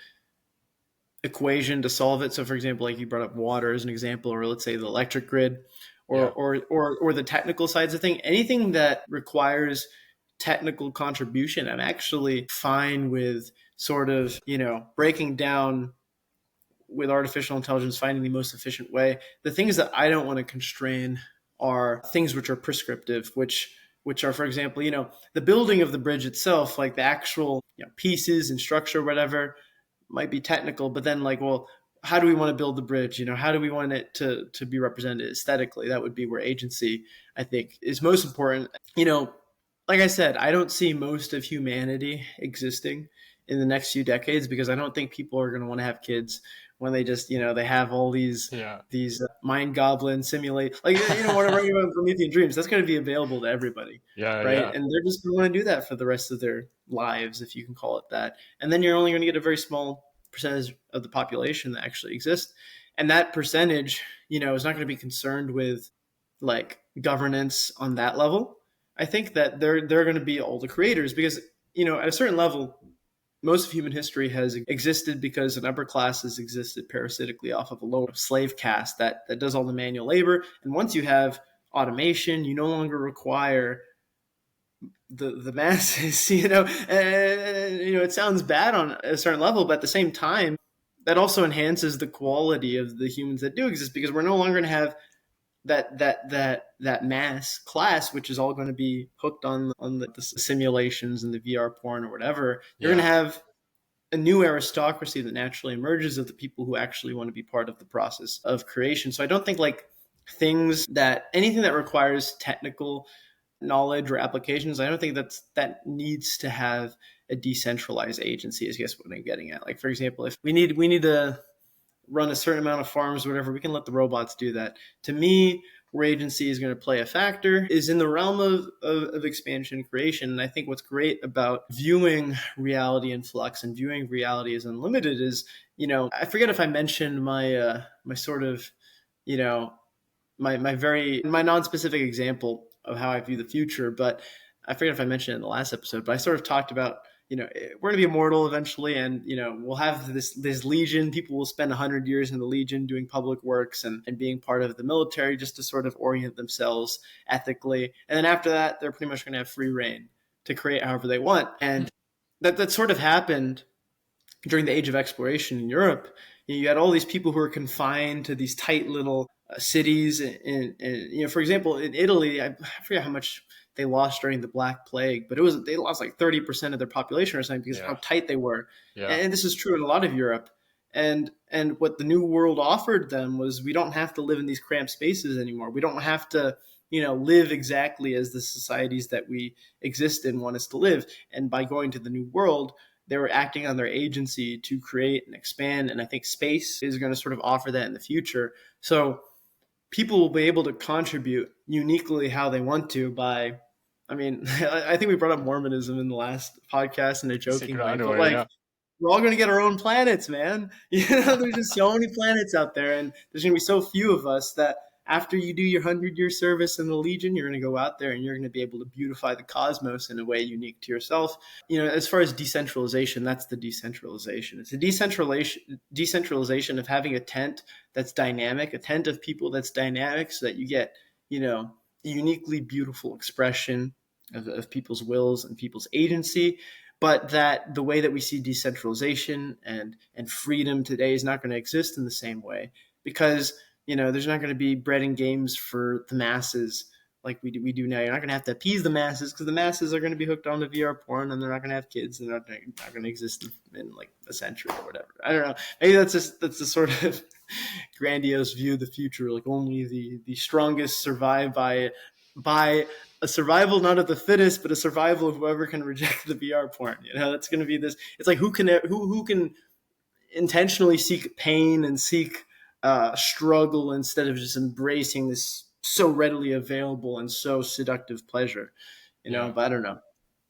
B: equation to solve it. So, for example, like you brought up water as an example, or let's say the electric grid,
A: Yeah.
B: or the technical sides of thing. Anything that requires technical contribution. I'm actually fine with sort of, breaking down with artificial intelligence, finding the most efficient way. The things that I don't want to constrain are things which are prescriptive, which are, for example, the building of the bridge itself, like the actual pieces and structure, whatever, might be technical, but then like, well, how do we want to build the bridge? How do we want it to be represented aesthetically? That would be where agency, I think, is most important. Like I said, I don't see most of humanity existing in the next few decades because I don't think people are going to want to have kids when they just, they have all these mind goblin simulate, like, what I'm writing about Promethean Dreams, that's going to be available to everybody. Right. And they're just going to want to do that for the rest of their lives, if you can call it that. And then you're only going to get a very small percentage of the population that actually exists. And that percentage, is not going to be concerned with like governance on that level. I think that they're going to be all the creators because, at a certain level, most of human history has existed because an upper class has existed parasitically off of a lower slave caste that does all the manual labor. And once you have automation, you no longer require the masses, and, it sounds bad on a certain level, but at the same time, that also enhances the quality of the humans that do exist because we're no longer going to have that mass class, which is all going to be hooked on the simulations and the VR porn or whatever. You're going to have a new aristocracy that naturally emerges of the people who actually want to be part of the process of creation. So I don't think like anything that requires technical knowledge or applications, I don't think that needs to have a decentralized agency, is I guess what I'm getting at. Like, for example, if we need to run a certain amount of farms or whatever, we can let the robots do that. To me, where agency is going to play a factor is in the realm of expansion and creation. And I think what's great about viewing reality in flux and viewing reality as unlimited is, I forget if I mentioned my sort of, my non-specific example of how I view the future, but I forget if I mentioned it in the last episode, but I sort of talked about, we're going to be immortal eventually, and we'll have this legion. People will spend 100 years in the legion doing public works and being part of the military just to sort of orient themselves ethically. And then after that, they're pretty much going to have free reign to create however they want. And that sort of happened during the age of exploration in Europe. You had all these people who were confined to these tight little cities, and for example, in Italy, I forget how much they lost during the Black Plague, but they lost like 30% of their population or something because of how tight they were. Yeah. And this is true in a lot of Europe. And what the New World offered them was, we don't have to live in these cramped spaces anymore. We don't have to, live exactly as the societies that we exist in want us to live. And by going to the New World, they were acting on their agency to create and expand. And I think space is going to sort of offer that in the future. So people will be able to contribute uniquely how they want to by, I think we brought up Mormonism in the last podcast in a joking way, but like, we're all going to get our own planets, man. There's just so many planets out there, and there's going to be so few of us that after you do your 100-year service in the Legion, you're going to go out there and you're going to be able to beautify the cosmos in a way unique to yourself. As far as decentralization, that's the decentralization. It's a decentralization of having a tent that's dynamic, a tent of people that's dynamic, so that you get, a uniquely beautiful expression of people's wills and people's agency. But that the way that we see decentralization and freedom today is not going to exist in the same way, because there's not going to be bread and games for the masses like we do now. You're not going to have to appease the masses, because the masses are going to be hooked on the VR porn, and they're not going to have kids. They're not going to exist in like a century or whatever. I don't know. Maybe that's the sort of grandiose view of the future. Like, only the strongest survive by a survival not of the fittest, but a survival of whoever can reject the VR porn. That's going to be this. It's like who can intentionally seek pain and seek struggle instead of just embracing this so readily available and so seductive pleasure. But I don't know.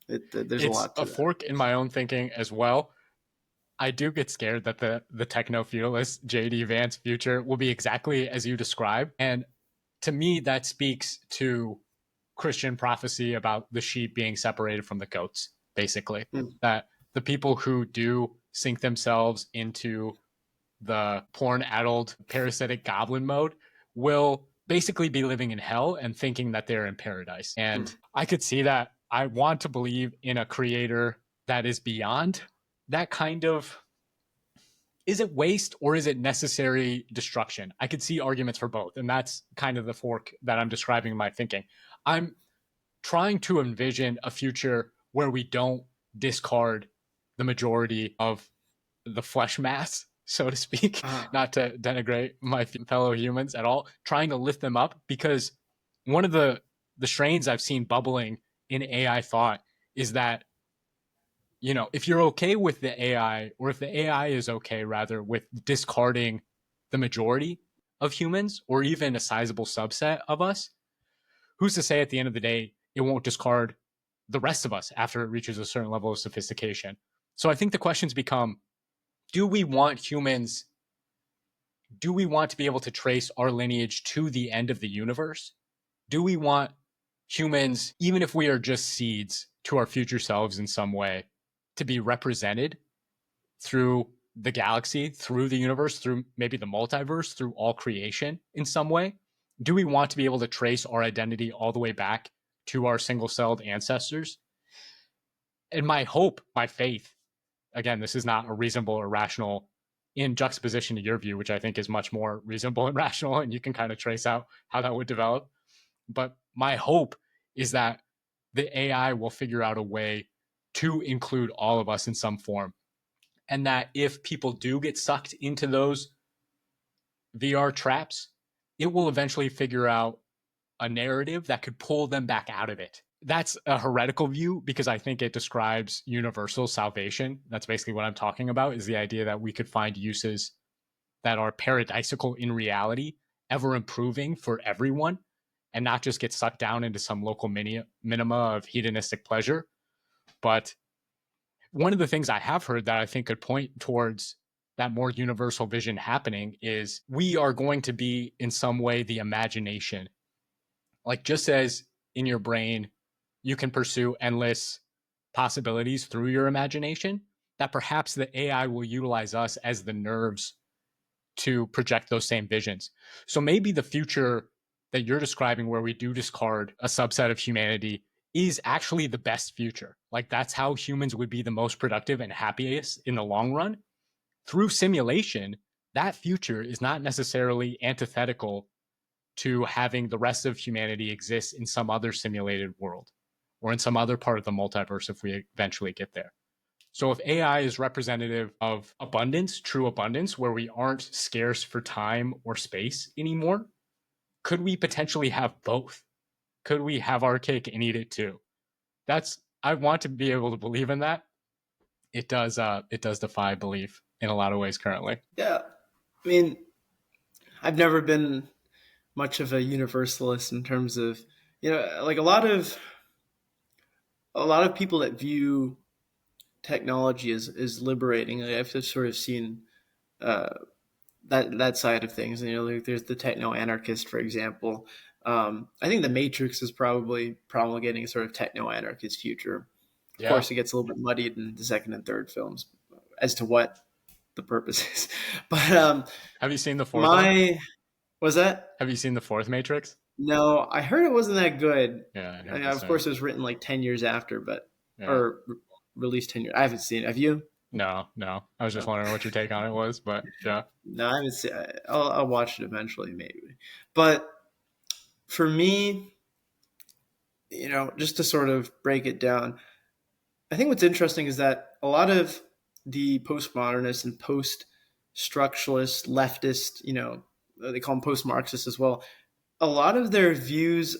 B: There's a lot to
A: that. It's a fork in my own thinking as well. I do get scared that the techno-feudalist J.D. Vance future will be exactly as you described. And to me, that speaks to Christian prophecy about the sheep being separated from the goats, basically. That the people who do sink themselves into the porn-addled parasitic goblin mode will basically be living in hell and thinking that they're in paradise. And I could see that I want to believe in a creator that is beyond that kind of, is it waste or is it necessary destruction? I could see arguments for both. And that's kind of the fork that I'm describing in my thinking. I'm trying to envision a future where we don't discard the majority of the flesh mass, so to speak, not to denigrate my fellow humans at all, trying to lift them up, because one of the strains I've seen bubbling in AI thought is that, you know, if you're okay with the AI, or if the AI is okay rather with discarding the majority of humans or even a sizable subset of us, who's to say at the end of the day it won't discard the rest of us after it reaches a certain level of sophistication? So I think the questions become, do we want humans, do we want to be able to trace our lineage to the end of the universe? Do we want humans, even if we are just seeds to our future selves in some way, to be represented through the galaxy, through the universe, through maybe the multiverse, through all creation in some way? Do we want to be able to trace our identity all the way back to our single celled ancestors? And my hope, my faith, again, this is not a reasonable or rational in juxtaposition to your view, which I think is much more reasonable and rational, and you can kind of trace out how that would develop. But my hope is that the AI will figure out a way to include all of us in some form. And that if people do get sucked into those VR traps, it will eventually figure out a narrative that could pull them back out of it. That's a heretical view because I think it describes universal salvation. That's basically what I'm talking about, is the idea that we could find uses that are paradisical in reality, ever improving for everyone, and not just get sucked down into some local minima of hedonistic pleasure. But one of the things I have heard that I think could point towards that more universal vision happening is we are going to be in some way the imagination. Like, just as in your brain you can pursue endless possibilities through your imagination, that perhaps the AI will utilize us as the nerves to project those same visions. So maybe the future that you're describing, where we do discard a subset of humanity, is actually the best future. Like, that's how humans would be the most productive and happiest in the long run. Through simulation, that future is not necessarily antithetical to having the rest of humanity exist in some other simulated world or in some other part of the multiverse if we eventually get there. So if AI is representative of abundance, true abundance, where we aren't scarce for time or space anymore, could we potentially have both? Could we have our cake and eat it too? That's, I want to be able to believe in that. It does defy belief in a lot of ways currently.
B: Yeah. I mean, I've never been much of a universalist in terms of, like a lot of people that view technology as liberating. I've just sort of seen uh, that side of things. And, like there's the techno anarchist, for example. I think the Matrix is probably promulgating a sort of techno anarchist future. Of
A: Yeah.
B: course, it gets a little bit muddied in the second and third films as to what the purpose is. But
A: Have you seen the fourth one?
B: my was that
A: Have you seen the fourth Matrix?
B: no? I heard it wasn't that good.
A: Yeah, I
B: I
A: heard
B: mean,
A: the
B: of
A: same.
B: course, it was written like 10 years after, but
A: Yeah.
B: or released 10 years. I haven't seen it. Have you?
A: No. I was just
B: No,
A: wondering what your take on it was, but yeah.
B: no, I haven't seen. I'll watch it eventually, maybe. But for me, just to sort of break it down, I think what's interesting is that a lot of the postmodernists and post-structuralist leftist, they call them post-Marxists as well, a lot of their views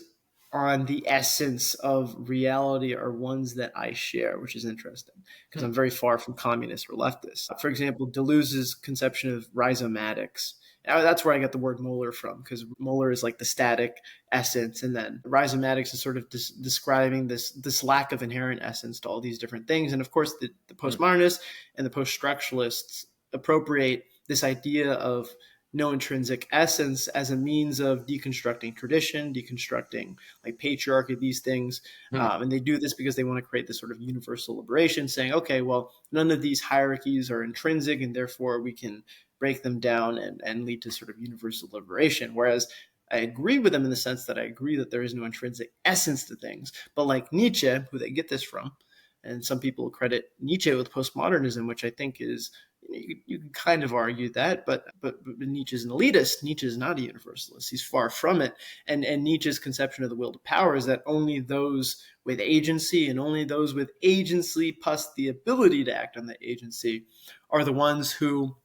B: on the essence of reality are ones that I share, which is interesting because I'm very far from communist or leftist. For example, Deleuze's conception of rhizomatics. That's where I get the word molar from, because molar is like the static essence, and then rhizomatics is sort of describing this lack of inherent essence to all these different things. And of course, the postmodernists and the post-structuralists appropriate this idea of no intrinsic essence as a means of deconstructing tradition, deconstructing like patriarchy, these things. And they do this because they want to create this sort of universal liberation, saying, okay, well, none of these hierarchies are intrinsic, and therefore we can break them down and lead to sort of universal liberation. Whereas I agree with him in the sense that I agree that there is no intrinsic essence to things. But like Nietzsche, who they get this from, and some people credit Nietzsche with postmodernism, which I think is, you can kind of argue that, but Nietzsche's an elitist. Nietzsche is not a universalist. He's far from it. And Nietzsche's conception of the will to power is that only those with agency, and only those with agency plus the ability to act on that agency, are the ones who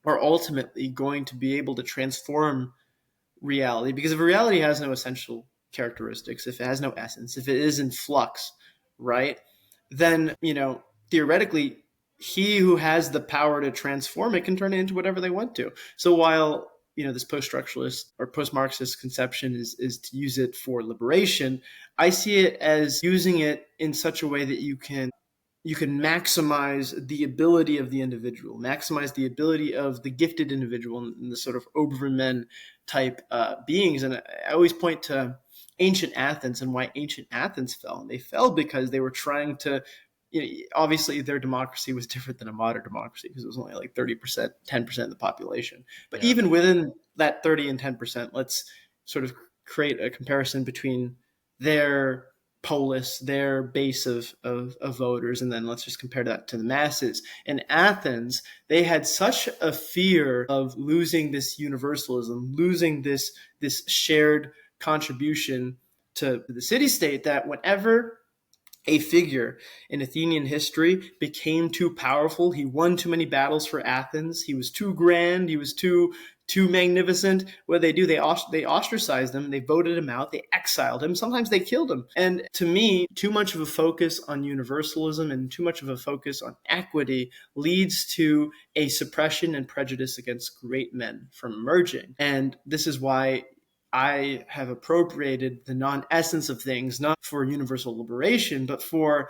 B: are ultimately going to be able to transform reality. Because if reality has no essential characteristics, if it has no essence, if it is in flux, right, then, theoretically, he who has the power to transform it can turn it into whatever they want to. So while, this post-structuralist or post-Marxist conception is to use it for liberation, I see it as using it in such a way that you can maximize the ability of the individual, maximize the ability of the gifted individual and the sort of Overmen type beings. And I always point to ancient Athens and why ancient Athens fell. And they fell because they were trying to, obviously their democracy was different than a modern democracy because it was only like 30%, 10% of the population. But even within that 30 and 10%, let's sort of create a comparison between their polis, their base of voters, and then let's just compare that to the masses. In Athens, they had such a fear of losing this universalism, losing this shared contribution to the city-state, that whenever a figure in Athenian history became too powerful, he won too many battles for Athens, he was too grand, he was too magnificent, what did they do? They ostracized him, they voted him out, they exiled him, sometimes they killed him. And to me, too much of a focus on universalism and too much of a focus on equity leads to a suppression and prejudice against great men from emerging. And this is why I have appropriated the non-essence of things, not for universal liberation, but for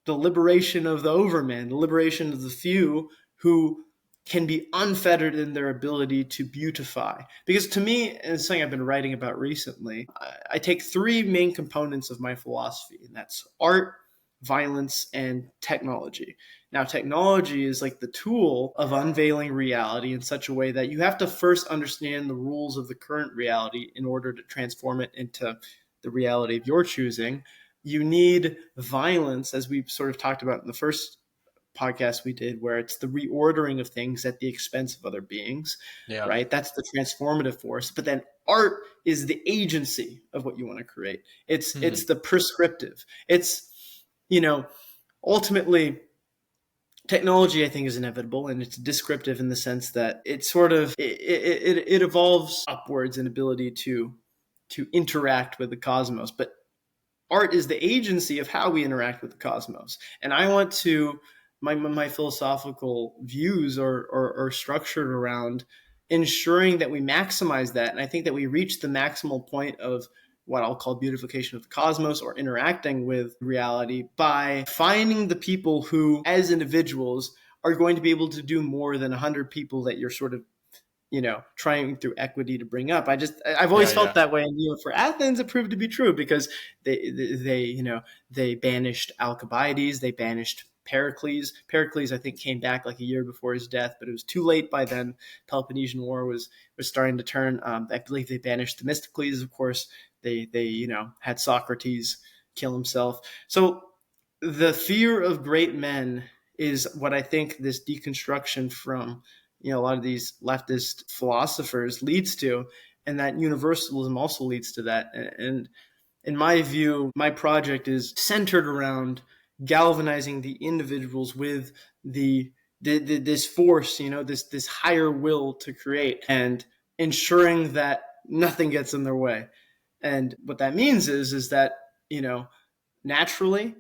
B: the liberation of the overman, the liberation of the few who can be unfettered in their ability to beautify. Because to me, and it's something I've been writing about recently, I take three main components of my philosophy, and that's art, violence, and technology. Now, technology is like the tool of unveiling reality in such a way that you have to first understand the rules of the current reality in order to transform it into the reality of your choosing. You need violence, as we sort of talked about in the first podcast we did, where it's the reordering of things at the expense of other beings, right? That's the transformative force. But then art is the agency of what you want to create. It's the prescriptive. It's, ultimately, technology, I think, is inevitable, and it's descriptive in the sense that it sort of it evolves upwards in ability to interact with the cosmos. But art is the agency of how we interact with the cosmos. And I want to my philosophical views are structured around ensuring that we maximize that. And I think that we reach the maximal point of what I'll call beautification of the cosmos, or interacting with reality, by finding the people who, as individuals, are going to be able to do more than 100 people that you're sort of, trying through equity to bring up. I've always felt that way. And, for Athens, it proved to be true because they banished Alcibiades, they banished Pericles. Pericles, I think, came back like a year before his death, but it was too late by then. Peloponnesian War was starting to turn. I believe they banished Themistocles, of course. They had Socrates kill himself. So the fear of great men is what I think this deconstruction from a lot of these leftist philosophers leads to, and that universalism also leads to that. And in my view, my project is centered around galvanizing the individuals with this force, this higher will to create, and ensuring that nothing gets in their way. And what that means is that, naturally,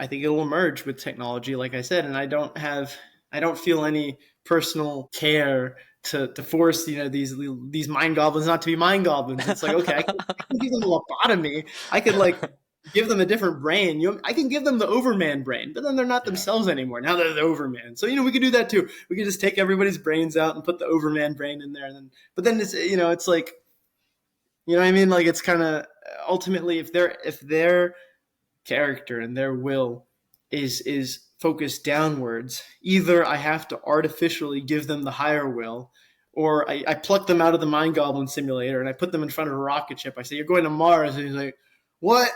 B: I think it'll emerge with technology, like I said, and I don't feel any personal care to force, these mind goblins not to be mind goblins. It's like, okay, I can give them a lobotomy. I could give them a different brain. I can give them the Overman brain, but then they're not themselves anymore. Now they're the Overman. So, we could do that too. We could just take everybody's brains out and put the Overman brain in there. But then it's, it's like, what I mean? Like, it's kind of ultimately, if their character and their will is focused downwards, either I have to artificially give them the higher will, Or I pluck them out of the Mind Goblin simulator and I put them in front of a rocket ship. I say, "You're going to Mars." And he's like, "What?"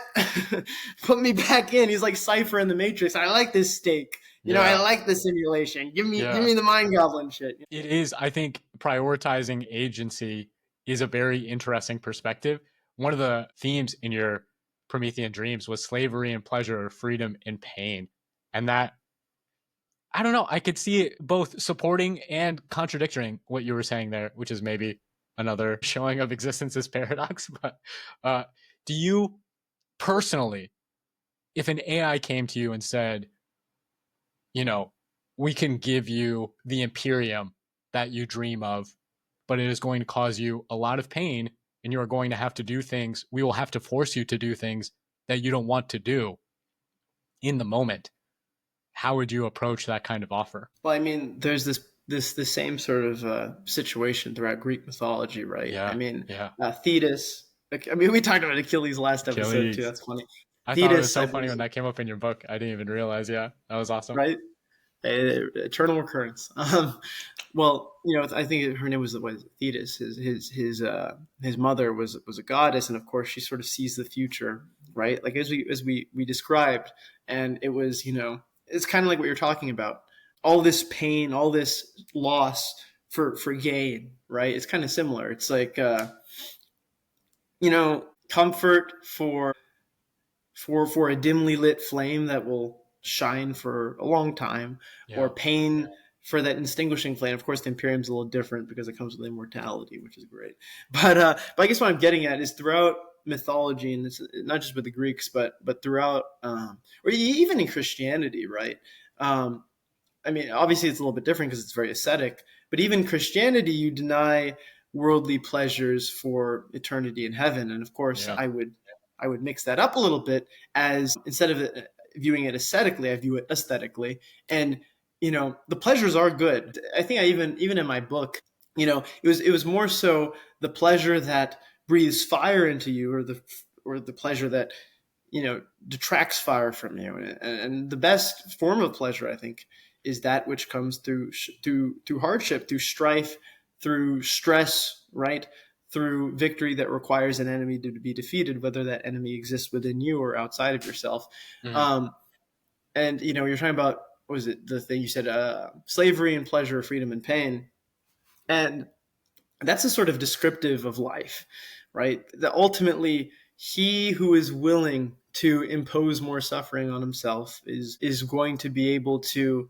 B: Put me back in. He's like Cypher in the Matrix. I like this steak. I like the simulation. Give me the Mind Goblin shit.
A: It is, I think, prioritizing agency is a very interesting perspective. One of the themes in your Promethean Dreams was slavery and pleasure, freedom and pain. And that, I don't know, I could see it both supporting and contradicting what you were saying there, which is maybe another showing of existence as paradox. But do you personally, if an AI came to you and said, we can give you the Imperium that you dream of, but it is going to cause you a lot of pain and you are going to have to do things, we will have to force you to do things that you don't want to do in the moment. How would you approach that kind of offer?
B: Well, I mean, there's the same sort of situation throughout Greek mythology, right?
A: Yeah.
B: I mean,
A: yeah.
B: Thetis. I mean, we talked about Achilles last episode
A: Achilles.
B: too. That's funny.
A: I thought it was so funny when that came up in your book. I didn't even realize. Yeah, that was awesome.
B: Right? Eternal recurrence. Well, I think her name was Thetis. His mother was a goddess, and of course, she sort of sees the future, right? Like as we described, and it was it's kind of like what you're talking about. All this pain, all this loss for gain, right? It's kind of similar. It's like comfort for a dimly lit flame that will shine for a long time, or pain for that extinguishing flame. Of course, the Imperium's a little different because it comes with immortality, which is great. But I guess what I'm getting at is throughout mythology, and it's not just with the Greeks, but throughout, or even in Christianity, right? I mean, obviously it's a little bit different because it's very ascetic, but even Christianity, you deny worldly pleasures for eternity in heaven. And of course, I would mix that up a little bit, as instead of viewing it ascetically, I view it aesthetically. And the pleasures are good. I think I even in my book, it was more so the pleasure that breathes fire into you, or the pleasure that detracts fire from you. And the best form of pleasure, I think, is that which comes through hardship, through strife, through stress, right? Through victory that requires an enemy to be defeated, whether that enemy exists within you or outside of yourself. Mm-hmm. And you're talking about, what was it, the thing you said, slavery and pleasure, freedom and pain. And that's a sort of descriptive of life, right? That ultimately, he who is willing to impose more suffering on himself is going to be able to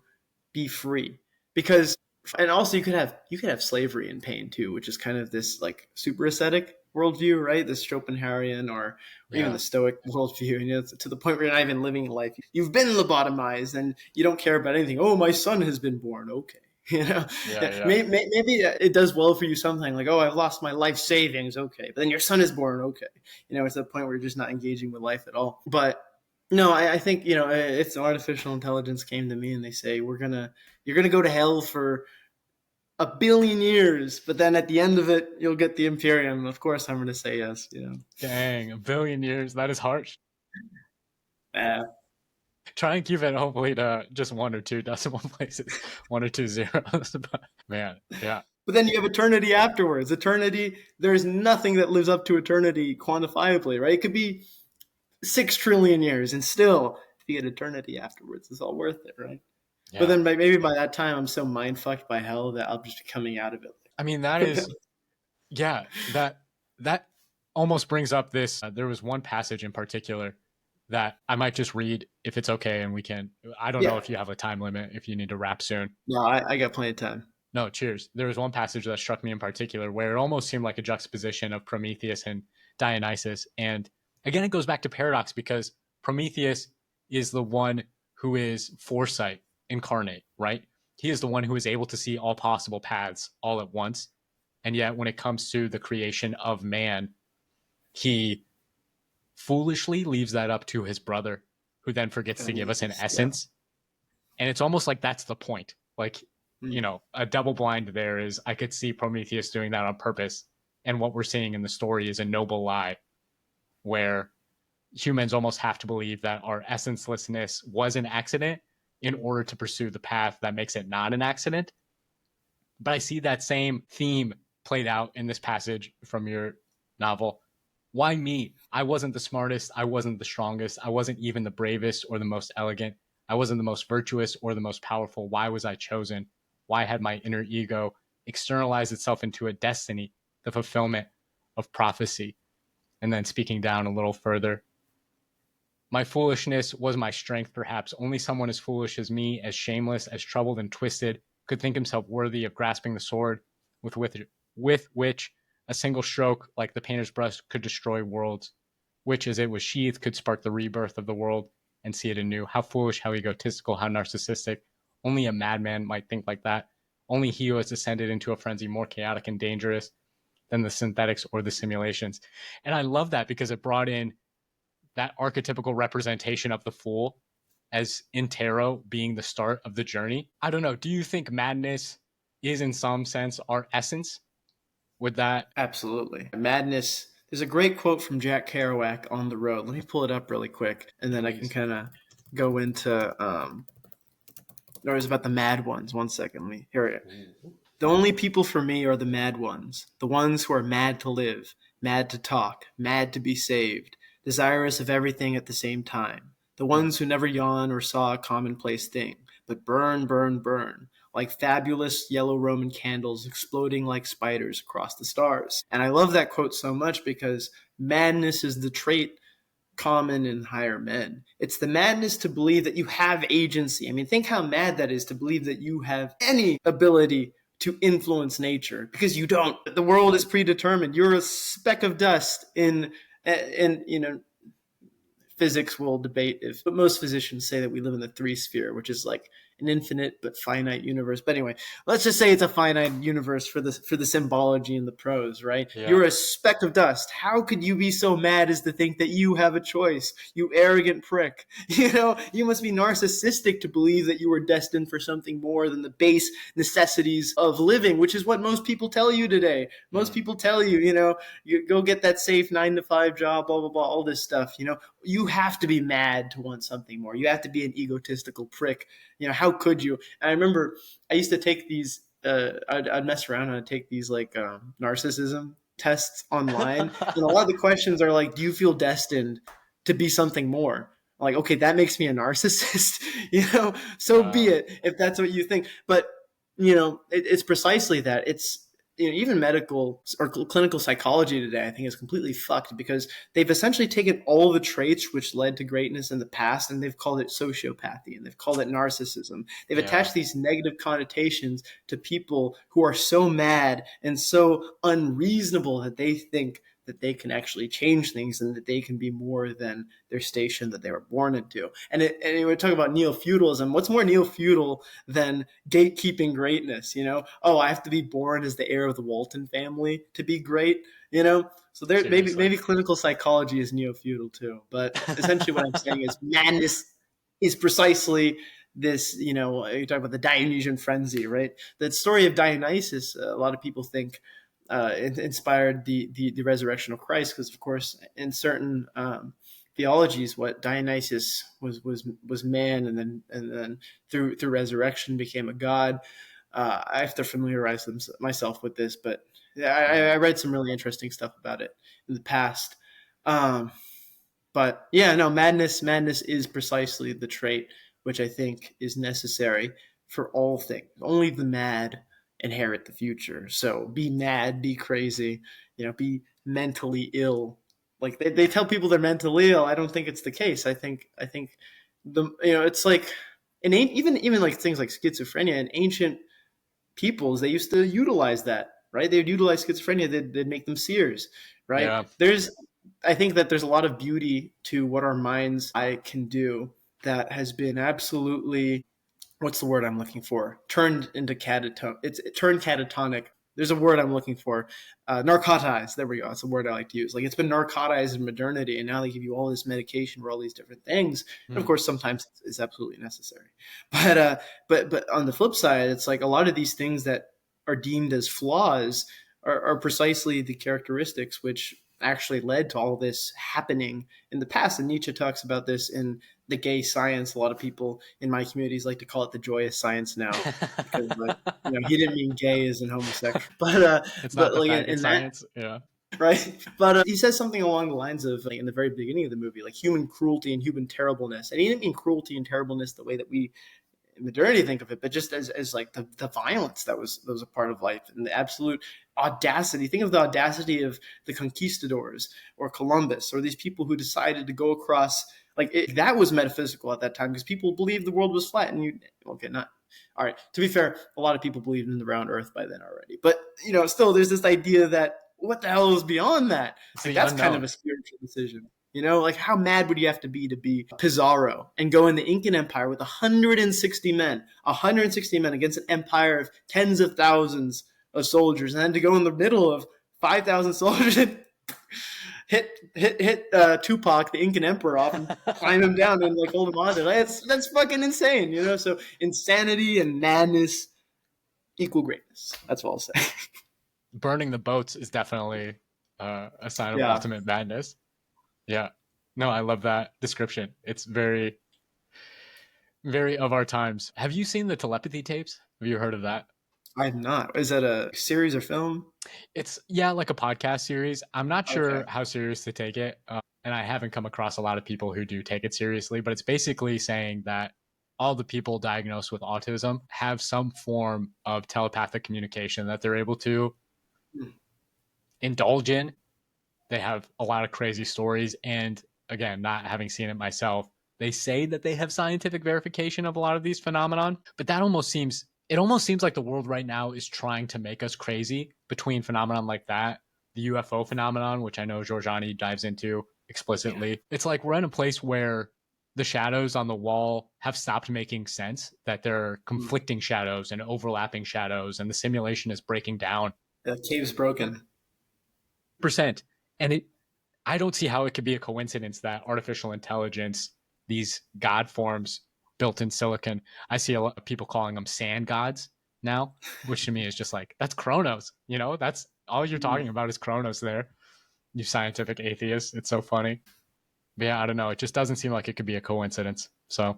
B: be free. Because, and also you could have slavery and pain too, which is kind of this like super ascetic worldview, right? The Schopenhauerian or even the Stoic worldview, to the point where you're not even living life. You've been lobotomized and you don't care about anything. Oh, my son has been born. Okay. Maybe it does well for you something, like, oh, I've lost my life savings. Okay. But then your son is born. Okay. It's the point where you're just not engaging with life at all. But no, I think, if artificial intelligence came to me and they say, you're going to go to hell for 1 billion years, but then at the end of it, you'll get the Imperium. Of course, I'm going to say yes.
A: Dang, 1 billion years. That is harsh.
B: Yeah.
A: Try and keep it hopefully to just 1 or 2 decimal places, 1 or 2 zeros. But man, yeah.
B: But then you have eternity afterwards. Eternity, there's nothing that lives up to eternity quantifiably, right? It could be 6 trillion years, and still, if you get eternity afterwards, it's all worth it, right? Yeah. But then maybe by that time, I'm so mind fucked by hell that I'll just be coming out of it.
A: I mean, that is, yeah, that almost brings up this. There was one passage in particular that I might just read if it's okay, and we can. I don't know if you have a time limit, if you need to wrap soon.
B: No, I got plenty of time.
A: No, cheers. There was one passage that struck me in particular where it almost seemed like a juxtaposition of Prometheus and Dionysus. And again, it goes back to paradox, because Prometheus is the one who is foresight incarnate, right? He is the one who is able to see all possible paths all at once. And yet when it comes to the creation of man, he foolishly leaves that up to his brother, who then forgets to give us an essence. Yeah. And it's almost like that's the point. Like, a double blind there is, I could see Prometheus doing that on purpose. And what we're seeing in the story is a noble lie, where humans almost have to believe that our essencelessness was an accident in order to pursue the path that makes it not an accident. But I see that same theme played out in this passage from your novel. Why me? I wasn't the smartest. I wasn't the strongest. I wasn't even the bravest or the most elegant. I wasn't the most virtuous or the most powerful. Why was I chosen? Why had my inner ego externalized itself into a destiny, the fulfillment of prophecy? And then speaking down a little further, my foolishness was my strength, perhaps. Only someone as foolish as me, as shameless, as troubled and twisted, could think himself worthy of grasping the sword with which a single stroke, like the painter's brush, could destroy worlds, which, as it was sheathed, could spark the rebirth of the world and see it anew. How foolish, how egotistical, how narcissistic. Only a madman might think like that. Only he who has descended into a frenzy more chaotic and dangerous than the synthetics or the simulations. And I love that because it brought in that archetypical representation of the fool as in tarot being the start of the journey. I don't know. Do you think madness is in some sense our essence? Would that?
B: Absolutely. Madness. There's a great quote from Jack Kerouac on the road. Let me pull it up really quick, and then I can kind of go into. No, it was about the mad ones. One second. Let me hear it. The only people for me are the mad ones, the ones who are mad to live, mad to talk, mad to be saved, desirous of everything at the same time. The ones who never yawn or saw a commonplace thing, but burn, burn, burn, like fabulous yellow Roman candles exploding like spiders across the stars. And I love that quote so much because madness is the trait common in higher men. It's the madness to believe that you have agency. I mean, think how mad that is to believe that you have any ability to influence nature, because you don't. The world is predetermined. You're a speck of dust in physics will debate if, but most physicians say that we live in the three sphere, which is like an infinite but finite universe. But anyway, let's just say it's a finite universe for the symbology and the prose, right?
A: Yeah.
B: You're a speck of dust. How could you be so mad as to think that you have a choice? You arrogant prick. You must be narcissistic to believe that you were destined for something more than the base necessities of living, which is what most people tell you today. Most people tell you, you go get that safe 9-to-5 job, blah, blah, blah, all this stuff. You have to be mad to want something more. You have to be an egotistical prick. How could you? And I remember I used to take these, I'd mess around and I'd take these like narcissism tests online. And a lot of the questions are like, do you feel destined to be something more? I'm like, okay, that makes me a narcissist, so be it if that's what you think. But, it's precisely that. It's, even medical or clinical psychology today, I think, is completely fucked because they've essentially taken all the traits which led to greatness in the past and they've called it sociopathy and they've called it narcissism. They've attached these negative connotations to people who are so mad and so unreasonable that they think that they can actually change things and that they can be more than their station that they were born into. And we're talking about neo-feudalism. What's more neo-feudal than gatekeeping greatness? Oh, I have to be born as the heir of the Walton family to be great. So there, maybe clinical psychology is neo-feudal too. But essentially, what I'm saying is madness is precisely this. You talk about the Dionysian frenzy, right? The story of Dionysus, a lot of people think inspired the resurrection of Christ, because of course in certain theologies, what Dionysus was man, and then through resurrection became a god. I have to familiarize myself with this, but I read some really interesting stuff about it in the past. But yeah, no, madness is precisely the trait which I think is necessary for all things. Only the mad inherit the future. So be mad, be crazy, be mentally ill. Like they tell people they're mentally ill. I don't think it's the case. I think it's like even like things like schizophrenia in ancient peoples, they used to utilize that, right? They would utilize schizophrenia. They'd make them seers, right?
A: Yeah.
B: I think that there's a lot of beauty to what our minds can do that has been absolutely, what's the word I'm looking for? Turned into catatonic. It turned catatonic. There's a word I'm looking for. Narcotized. There we go. It's a word I like to use. Like, it's been narcotized in modernity, and now they give you all this medication for all these different things. And of course, sometimes it's absolutely necessary. But on the flip side, it's like a lot of these things that are deemed as flaws are precisely the characteristics which actually led to all this happening in the past. And Nietzsche talks about this in The Gay Science. A lot of people in my communities like to call it the joyous science now, because he didn't mean gay as in homosexual,
A: It's not
B: but
A: the
B: like
A: faggot
B: in that,
A: science. Yeah.
B: right? But he says something along the lines of, like, in the very beginning of the movie, like human cruelty and human terribleness. And he didn't mean cruelty and terribleness the way that we in modernity think of it, but just as like the violence that was a part of life, and the absolute audacity. Think of the audacity of the conquistadors or Columbus or these people who decided to go across. That was metaphysical at that time, because people believed the world was flat. And not all right. To be fair, a lot of people believed in the round Earth by then already. But still, there's this idea that what the hell is beyond that?
A: It's
B: Like,
A: the
B: that's
A: unknown.
B: kind of a spiritual decision. Like, how mad would you have to be Pizarro and go in the Incan Empire with 160 men against an empire of tens of thousands of soldiers, and then to go in the middle of 5,000 soldiers and hit Tupac, the Incan emperor, off and climb him down and like hold him on there? That's fucking insane, So insanity and madness equal greatness. That's what I'll say.
A: Burning the boats is definitely a sign of
B: Yeah.
A: ultimate madness. Yeah. No, I love that description. It's very, very of our times. Have you seen the Telepathy tapes? Have you heard of that?
B: I have not. Is that a series or film?
A: It's, yeah, like a podcast series. I'm not sure
B: Okay.
A: how serious to take it. And I haven't come across a lot of people who do take it seriously, but it's basically saying that all the people diagnosed with autism have some form of telepathic communication that they're able to indulge in. They have a lot of crazy stories. And again, not having seen it myself, they say that they have scientific verification of a lot of these phenomenon, but it almost seems like the world right now is trying to make us crazy between phenomenon like that, the UFO phenomenon, which I know Giorgiani dives into explicitly. Yeah. It's like we're in a place where the shadows on the wall have stopped making sense, that there are conflicting shadows and overlapping shadows, and the simulation is breaking down.
B: The cave's broken.
A: Percent. And I don't see how it could be a coincidence that artificial intelligence, these god forms built in silicon, I see a lot of people calling them sand gods now, which to me is just like, that's Kronos. That's all you're talking about is Kronos there, you scientific atheists. It's so funny. But yeah, I don't know. It just doesn't seem like it could be a coincidence. So.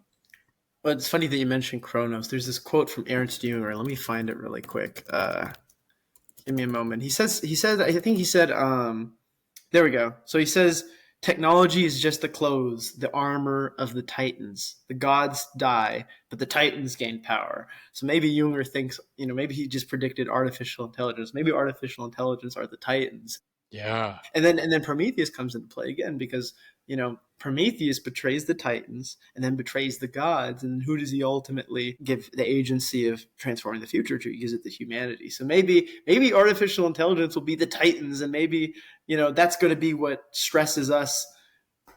B: Well, it's funny that you mentioned Kronos. There's this quote from Ernst Jünger. Let me find it really quick. Give me a moment. I think he said, there we go. So he says, technology is just the clothes, the armor of the Titans. The gods die, but the Titans gain power. So maybe Jünger thinks, maybe he just predicted artificial intelligence. Maybe artificial intelligence are the Titans.
A: Yeah.
B: And then Prometheus comes into play again, because, Prometheus betrays the Titans and then betrays the gods. And who does he ultimately give the agency of transforming the future to? He gives it to humanity. So maybe artificial intelligence will be the Titans, and maybe, that's going to be what stresses us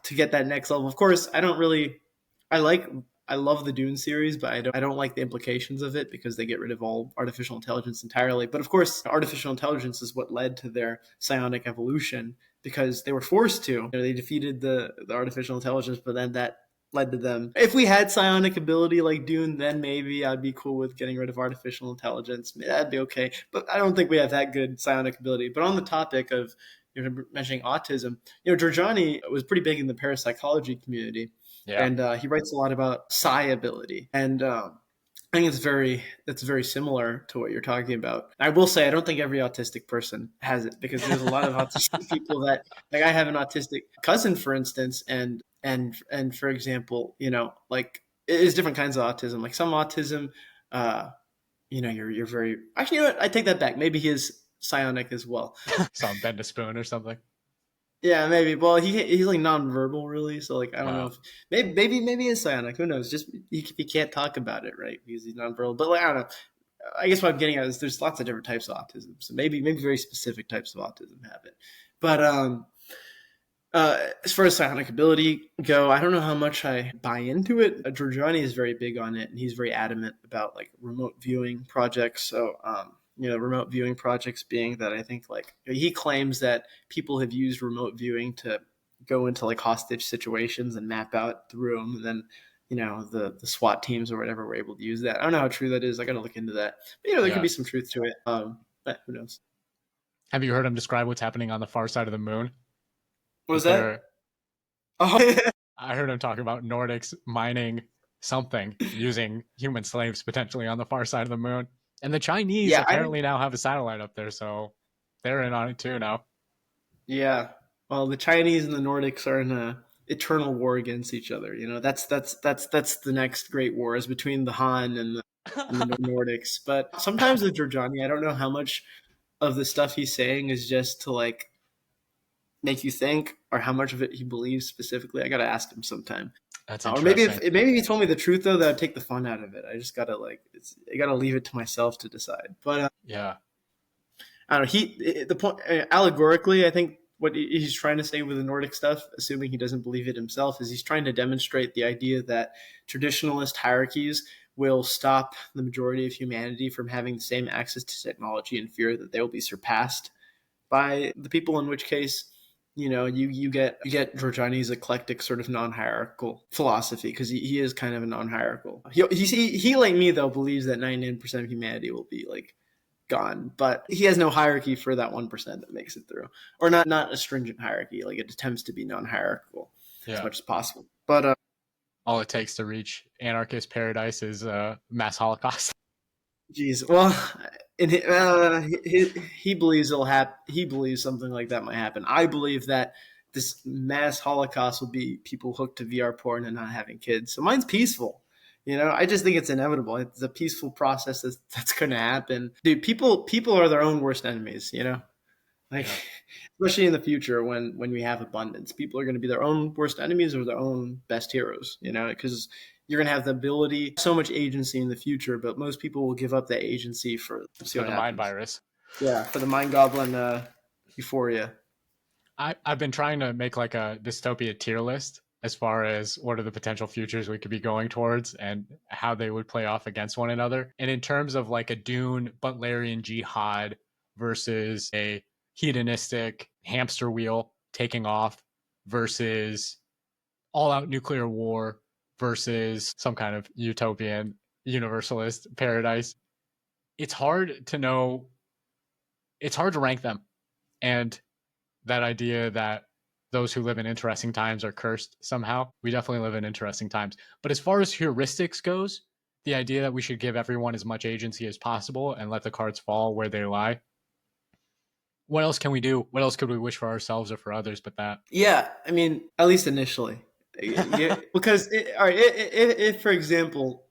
B: to get that next level. Of course, I love the Dune series, but I don't like the implications of it, because they get rid of all artificial intelligence entirely. But of course, artificial intelligence is what led to their psionic evolution, because they were forced to. They defeated the artificial intelligence, but then that led to them. If we had psionic ability like Dune, then maybe I'd be cool with getting rid of artificial intelligence. That'd be okay. But I don't think we have that good psionic ability. But on the topic of mentioning autism, Giorgiani was pretty big in the parapsychology community. Yeah. And he writes a lot about psi ability. And I think it's very similar to what you're talking about. I will say, I don't think every autistic person has it, because there's a lot of autistic people that, like, I have an autistic cousin, for instance, and for example, like, it's different kinds of autism. Like some autism, you're very, actually, you know what? I take that back. Maybe he is psionic as well.
A: Saw him bend a spoon or something.
B: Yeah, maybe. Well, he's like nonverbal, really. So, like, I don't know if maybe he's psionic. Who knows? Just he can't talk about it, right? Because he's nonverbal. But, like, I don't know. I guess what I'm getting at is there's lots of different types of autism. So maybe very specific types of autism have it. But as far as psionic ability go, I don't know how much I buy into it. Giorgiani is very big on it, and he's very adamant about, like, remote viewing projects. So remote viewing projects being that, I think, like, he claims that people have used remote viewing to go into, like, hostage situations and map out the room, and then the SWAT teams or whatever were able to use that. I don't know how true that is. I got to look into that. But there could be some truth to it. But who knows?
A: Have you heard him describe what's happening on the far side of the moon?
B: What was
A: Is
B: that?
A: there?
B: Oh,
A: I heard him talking about Nordics mining something using human slaves potentially on the far side of the moon, and the Chinese
B: yeah,
A: apparently now have a satellite up there, so they're in on it too now.
B: yeah. Well, the Chinese and the Nordics are in a eternal war against each other. You know, that's the next great war is between the Han and the Nordics. But sometimes with Giorgiani, I don't know how much of the stuff he's saying is just to like make you think, or how much of it he believes specifically. I gotta ask him sometime.
A: That's
B: Or maybe
A: interesting.
B: if maybe he told me the truth though, that would take the fun out of it. I just gotta I gotta leave it to myself to decide. But
A: Yeah,
B: I don't know. The point allegorically, I think what he's trying to say with the Nordic stuff, assuming he doesn't believe it himself, is he's trying to demonstrate the idea that traditionalist hierarchies will stop the majority of humanity from having the same access to technology and fear that they will be surpassed by the people. In which case, you know, you get Giorgiani's eclectic sort of non-hierarchical philosophy, because he is kind of a non-hierarchical. He like me though believes that 99% of humanity will be like gone, but he has no hierarchy for that 1% that makes it through, or not a stringent hierarchy. Like it attempts to be non-hierarchical as
A: yeah.
B: much as possible. But
A: All it takes to reach anarchist paradise is mass holocaust.
B: geez, well, he believes it'll happen. He believes something like that might happen. I believe that this mass Holocaust will be people hooked to VR porn and not having kids. So mine's peaceful. You know, I just think it's inevitable. It's a peaceful process that's going to happen. Dude, people are their own worst enemies. You know, like
A: Yeah,
B: especially in the future when we have abundance, people are going to be their own worst enemies or their own best heroes. You know, because you're going to have the ability, so much agency in the future, but most people will give up that agency for see
A: for
B: what
A: the mind
B: happens.
A: virus.
B: Yeah, for the mind goblin euphoria.
A: I've been trying to make like a dystopia tier list as far as what are the potential futures we could be going towards and how they would play off against one another. And in terms of like a Dune Butlerian jihad versus a hedonistic hamster wheel taking off versus all out nuclear war versus some kind of utopian universalist paradise, it's hard to know, it's hard to rank them. And that idea that those who live in interesting times are cursed somehow. We definitely live in interesting times. But as far as heuristics goes, the idea that we should give everyone as much agency as possible and let the cards fall where they lie. What else can we do? What else could we wish for ourselves or for others but that?
B: Yeah, I mean, at least initially, yeah, because all right, if for example,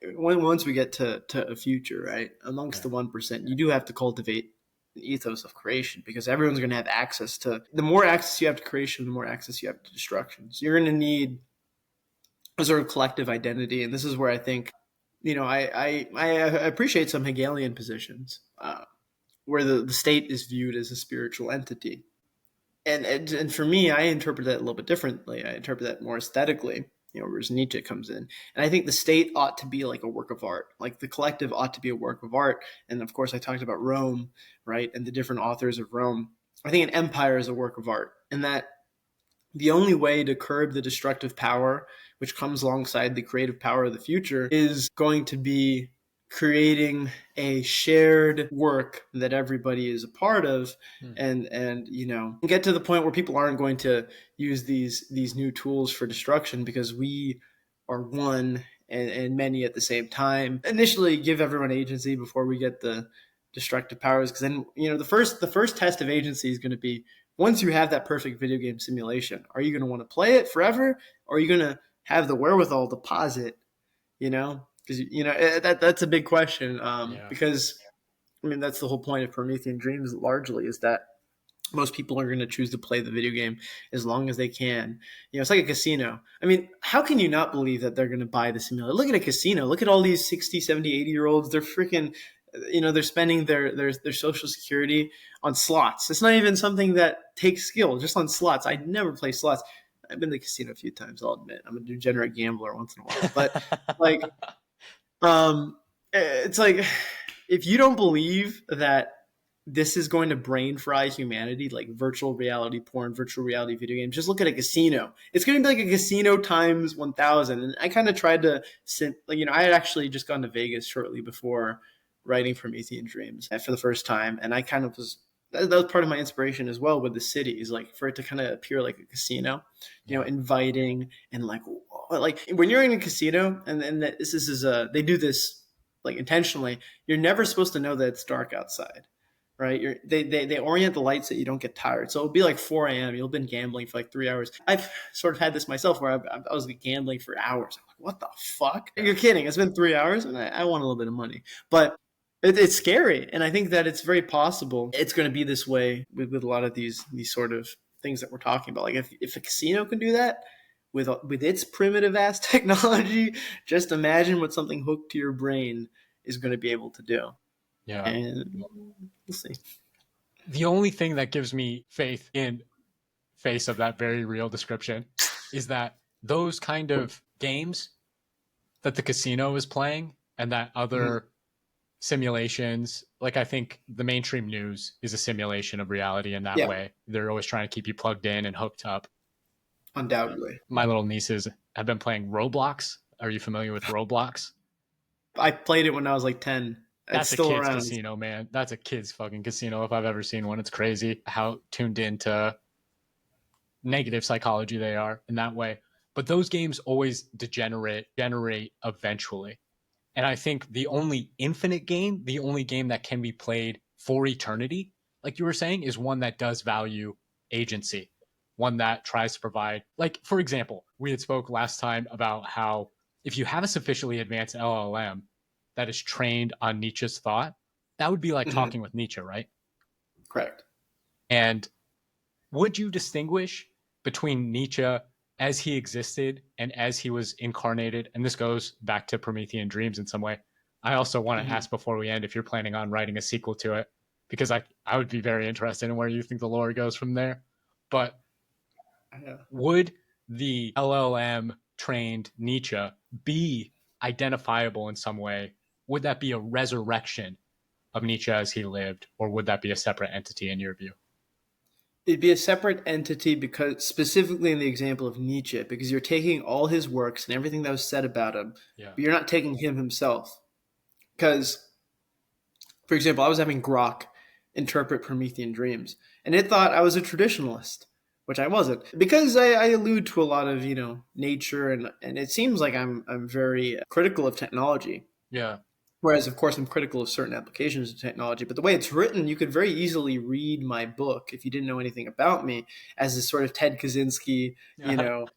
B: once we get to a future, right, amongst
A: Yeah.
B: the 1%, you do have to cultivate the ethos of creation, because everyone's going to have access to. The more access you have to creation, the more access you have to destruction. So you're going to need a sort of collective identity, and this is where I think, you know, I appreciate some Hegelian positions, where the state is viewed as a spiritual entity. And for me, I interpret that a little bit differently. I interpret that more aesthetically, you know, whereas Nietzsche comes in. And I think the state ought to be like a work of art. Like the collective ought to be a work of art. And of course, I talked about Rome, right? And the different authors of Rome. I think an empire is a work of art, and that the only way to curb the destructive power, which comes alongside the creative power of the future, is going to be creating a shared work that everybody is a part of,
A: Hmm.
B: and you know, get to the point where people aren't going to use these new tools for destruction, because we are one and many at the same time. Initially give everyone agency before we get the destructive powers, because then, you know, the first test of agency is going to be, once you have that perfect video game simulation, are you going to want to play it forever, or are you going to have the wherewithal to pause it? You know, because you know that's a big question.
A: Yeah.
B: Because I mean, that's the whole point of Promethean Dreams. Largely, is that most people are going to choose to play the video game as long as they can. You know, it's like a casino. I mean, how can you not believe that they're going to buy the simulator? Look at a casino. Look at all these 60, 70, 80-year-olds. They're freaking, you know, they're spending their social security on slots. It's not even something that takes skill, just on slots. I'd never play slots. I've been to the casino a few times, I'll admit. I'm a degenerate gambler once in a while. But like, it's like, if you don't believe that this is going to brain fry humanity, like virtual reality porn, virtual reality video games, just look at a casino. It's going to be like a casino times 1,000. And I kind of tried to, like, you know, I had actually just gone to Vegas shortly before writing Promethean Dreams for the first time. And I kind of was that was part of my inspiration as well with the cities, like for it to kind of appear like a casino,
A: Yeah.
B: inviting and like when you're in a casino and this is they do this like intentionally. You're never supposed to know that it's dark outside, right? They orient the lights so you don't get tired. So it'll be like 4 a.m. You've been gambling for like 3 hours. I've sort of had this myself where I was gambling for hours. I'm like, what the fuck? You're kidding? It's been 3 hours and I want a little bit of money, but it's scary, and I think that it's very possible it's going to be this way with a lot of these sort of things that we're talking about. Like if a casino can do that with its primitive ass technology, just imagine what something hooked to your brain is going to be able to do.
A: Yeah.
B: And we'll see.
A: The only thing that gives me faith in face of that very real description is that those kind of games that the casino is playing and that other simulations, like I think the mainstream news is a simulation of reality in that way. They're always trying to keep you plugged in and hooked up.
B: Undoubtedly.
A: My little nieces have been playing Roblox. Are you familiar with Roblox?
B: I played it when I was like 10.
A: That's
B: it's still
A: a kid's
B: around.
A: Casino, man. That's a kid's fucking casino if I've ever seen one. It's crazy how tuned into negative psychology they are in that way. But those games always generate eventually. And I think the only infinite game, the only game that can be played for eternity, like you were saying, is one that does value agency, one that tries to provide, like, for example, we had spoke last time about how if you have a sufficiently advanced LLM that is trained on Nietzsche's thought, that would be like talking with Nietzsche, right?
B: Correct.
A: And would you distinguish between Nietzsche as he existed and as he was incarnated? And this goes back to Promethean Dreams in some way. I also want to ask before we end if you're planning on writing a sequel to it, because I would be very interested in where you think the lore goes from there. But would the LLM trained Nietzsche be identifiable in some way? Would that be a resurrection of Nietzsche as he lived, or would that be a separate entity in your view?
B: It'd be a separate entity because specifically in the example of Nietzsche, because you're taking all his works and everything that was said about him, but you're not taking him himself. Because, for example, I was having Grok interpret Promethean Dreams, and it thought I was a traditionalist, which I wasn't, because I allude to a lot of nature, and it seems like I'm very critical of technology.
A: Yeah.
B: Whereas, of course, I'm critical of certain applications of technology. But the way it's written, you could very easily read my book if you didn't know anything about me as this sort of Ted Kaczynski,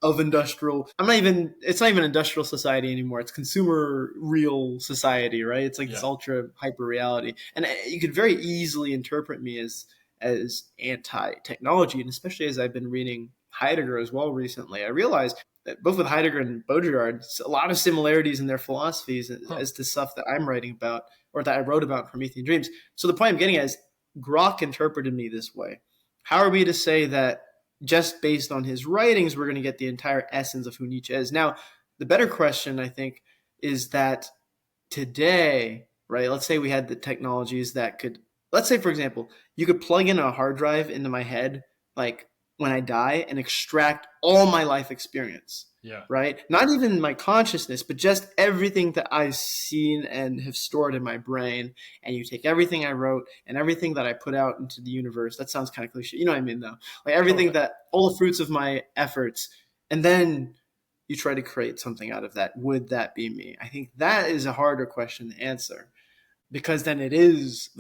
B: of industrial. It's not even industrial society anymore. It's consumer real society, right? It's like this ultra hyper reality. And you could very easily interpret me as anti-technology. And especially as I've been reading Heidegger as well recently, I realized both with Heidegger and Baudrillard, a lot of similarities in their philosophies as to stuff that I'm writing about or that I wrote about in Promethean Dreams. So the point I'm getting at is Grok interpreted me this way. How are we to say that just based on his writings, we're going to get the entire essence of who Nietzsche is? Now, the better question, I think, is that today, right, let's say we had the technologies that could, let's say, for example, you could plug in a hard drive into my head, like when I die, and extract all my life experience.
A: Yeah.
B: Right? Not even my consciousness, but just everything that I've seen and have stored in my brain. And you take everything I wrote and everything that I put out into the universe. That sounds kind of cliche. You know what I mean, though? Like everything all the fruits of my efforts. And then you try to create something out of that. Would that be me? I think that is a harder question to answer. Because then it is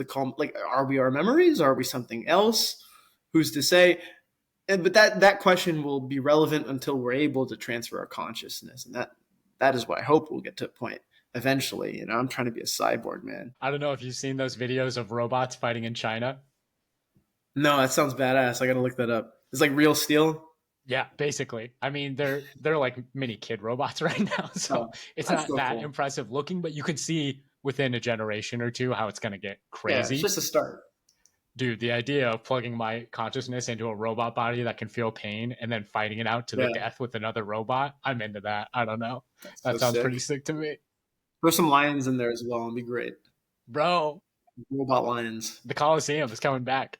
B: are we our memories? Are we something else? Who's to say? But that question will be relevant until we're able to transfer our consciousness, and that is what I hope we'll get to a point eventually. I'm trying to be a cyborg, man.
A: I don't know if you've seen those videos of robots fighting in China.
B: No, that sounds badass. I gotta look that up. It's like real steel.
A: Yeah, basically. I mean, they're like mini kid robots right now, so it's not that cool. Impressive looking, but you can see within a generation or two how it's going to get crazy.
B: Yeah, it's just a start.
A: Dude, the idea of plugging my consciousness into a robot body that can feel pain and then fighting it out to the death with another robot, I'm into that. I don't know. That sounds pretty sick to me.
B: Throw some lions in there as well. It'd be great.
A: Bro.
B: Robot lions.
A: The Coliseum is coming back.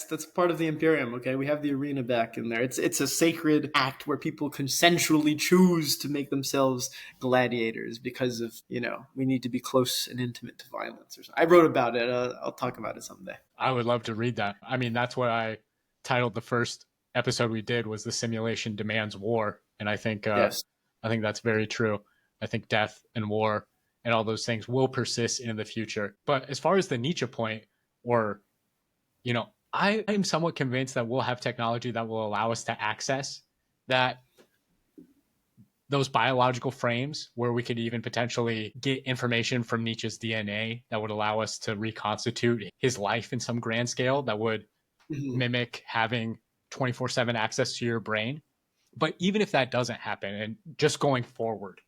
B: That's part of the Imperium. Okay, we have the arena back in there. It's a sacred act where people consensually choose to make themselves gladiators because of we need to be close and intimate to violence. Or something. I wrote about it. I'll talk about it someday.
A: I would love to read that. I mean, that's what I titled the first episode we did was "The Simulation Demands War," and
B: Yes.
A: I think that's very true. I think death and war and all those things will persist in the future. But as far as the Nietzsche point, or I am somewhat convinced that we'll have technology that will allow us to access that those biological frames where we could even potentially get information from Nietzsche's DNA that would allow us to reconstitute his life in some grand scale that would
B: Mm-hmm.
A: mimic having 24/7 access to your brain. But even if that doesn't happen, and just going forward,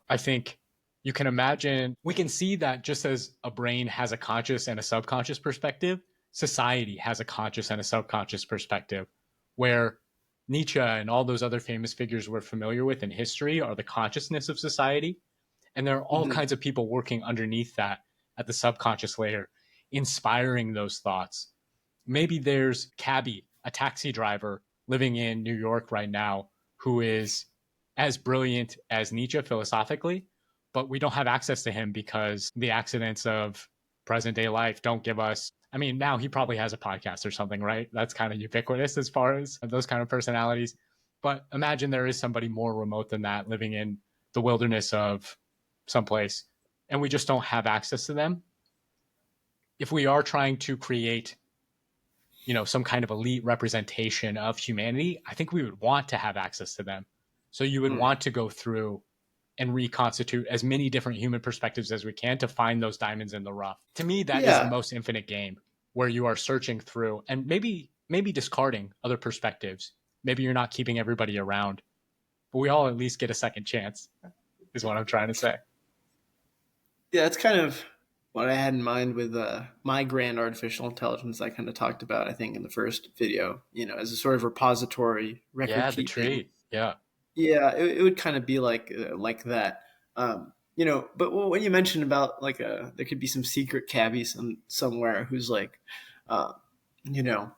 A: I think you can imagine, we can see that just as a brain has a conscious and a subconscious perspective, society has a conscious and a subconscious perspective, where Nietzsche and all those other famous figures we're familiar with in history are the consciousness of society. And there are all
B: Mm-hmm.
A: kinds of people working underneath that at the subconscious layer, inspiring those thoughts. Maybe there's Cabby, a taxi driver living in New York right now, who is as brilliant as Nietzsche philosophically, but we don't have access to him because the accidents of present day life don't give us. I mean, now he probably has a podcast or something, right? That's kind of ubiquitous as far as those kind of personalities. But imagine there is somebody more remote than that living in the wilderness of someplace, and we just don't have access to them. If we are trying to create some kind of elite representation of humanity, I think we would want to have access to them. So you would want to go through and reconstitute as many different human perspectives as we can to find those diamonds in the rough. To me, that is the
B: Yeah.
A: most infinite game, where you are searching through and maybe discarding other perspectives. Maybe you're not keeping everybody around, but we all at least get a second chance, is what I'm trying to say.
B: Yeah, that's kind of what I had in mind with my grand artificial intelligence I kind of talked about, I think, in the first video, as a sort of repository, record
A: Yeah, the
B: keeping.
A: tree. Yeah.
B: Yeah, it would kind of be like that. But when you mentioned about there could be some secret cabbie somewhere who's uh, you know,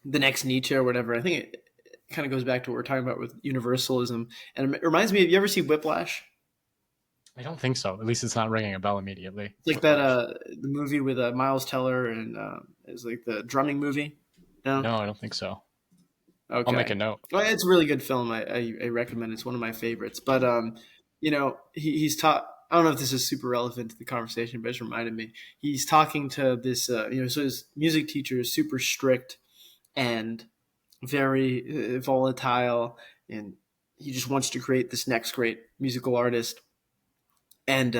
B: the next Nietzsche or whatever. I think it kind of goes back to what we're talking about with universalism, and it reminds me. Have you ever see Whiplash?
A: I don't think so. At least it's not ringing a bell immediately.
B: It's like that
A: Whiplash.
B: the movie with Miles Teller and it's like the drumming movie. No,
A: No, I don't think so. I'll make a
B: okay.
A: note.
B: Well, it's a really good film. I recommend it. It's one of my favorites. But he's taught. I don't know if this is super relevant to the conversation, but it's reminded me. He's talking to this, so his music teacher is super strict and very volatile, and he just wants to create this next great musical artist. And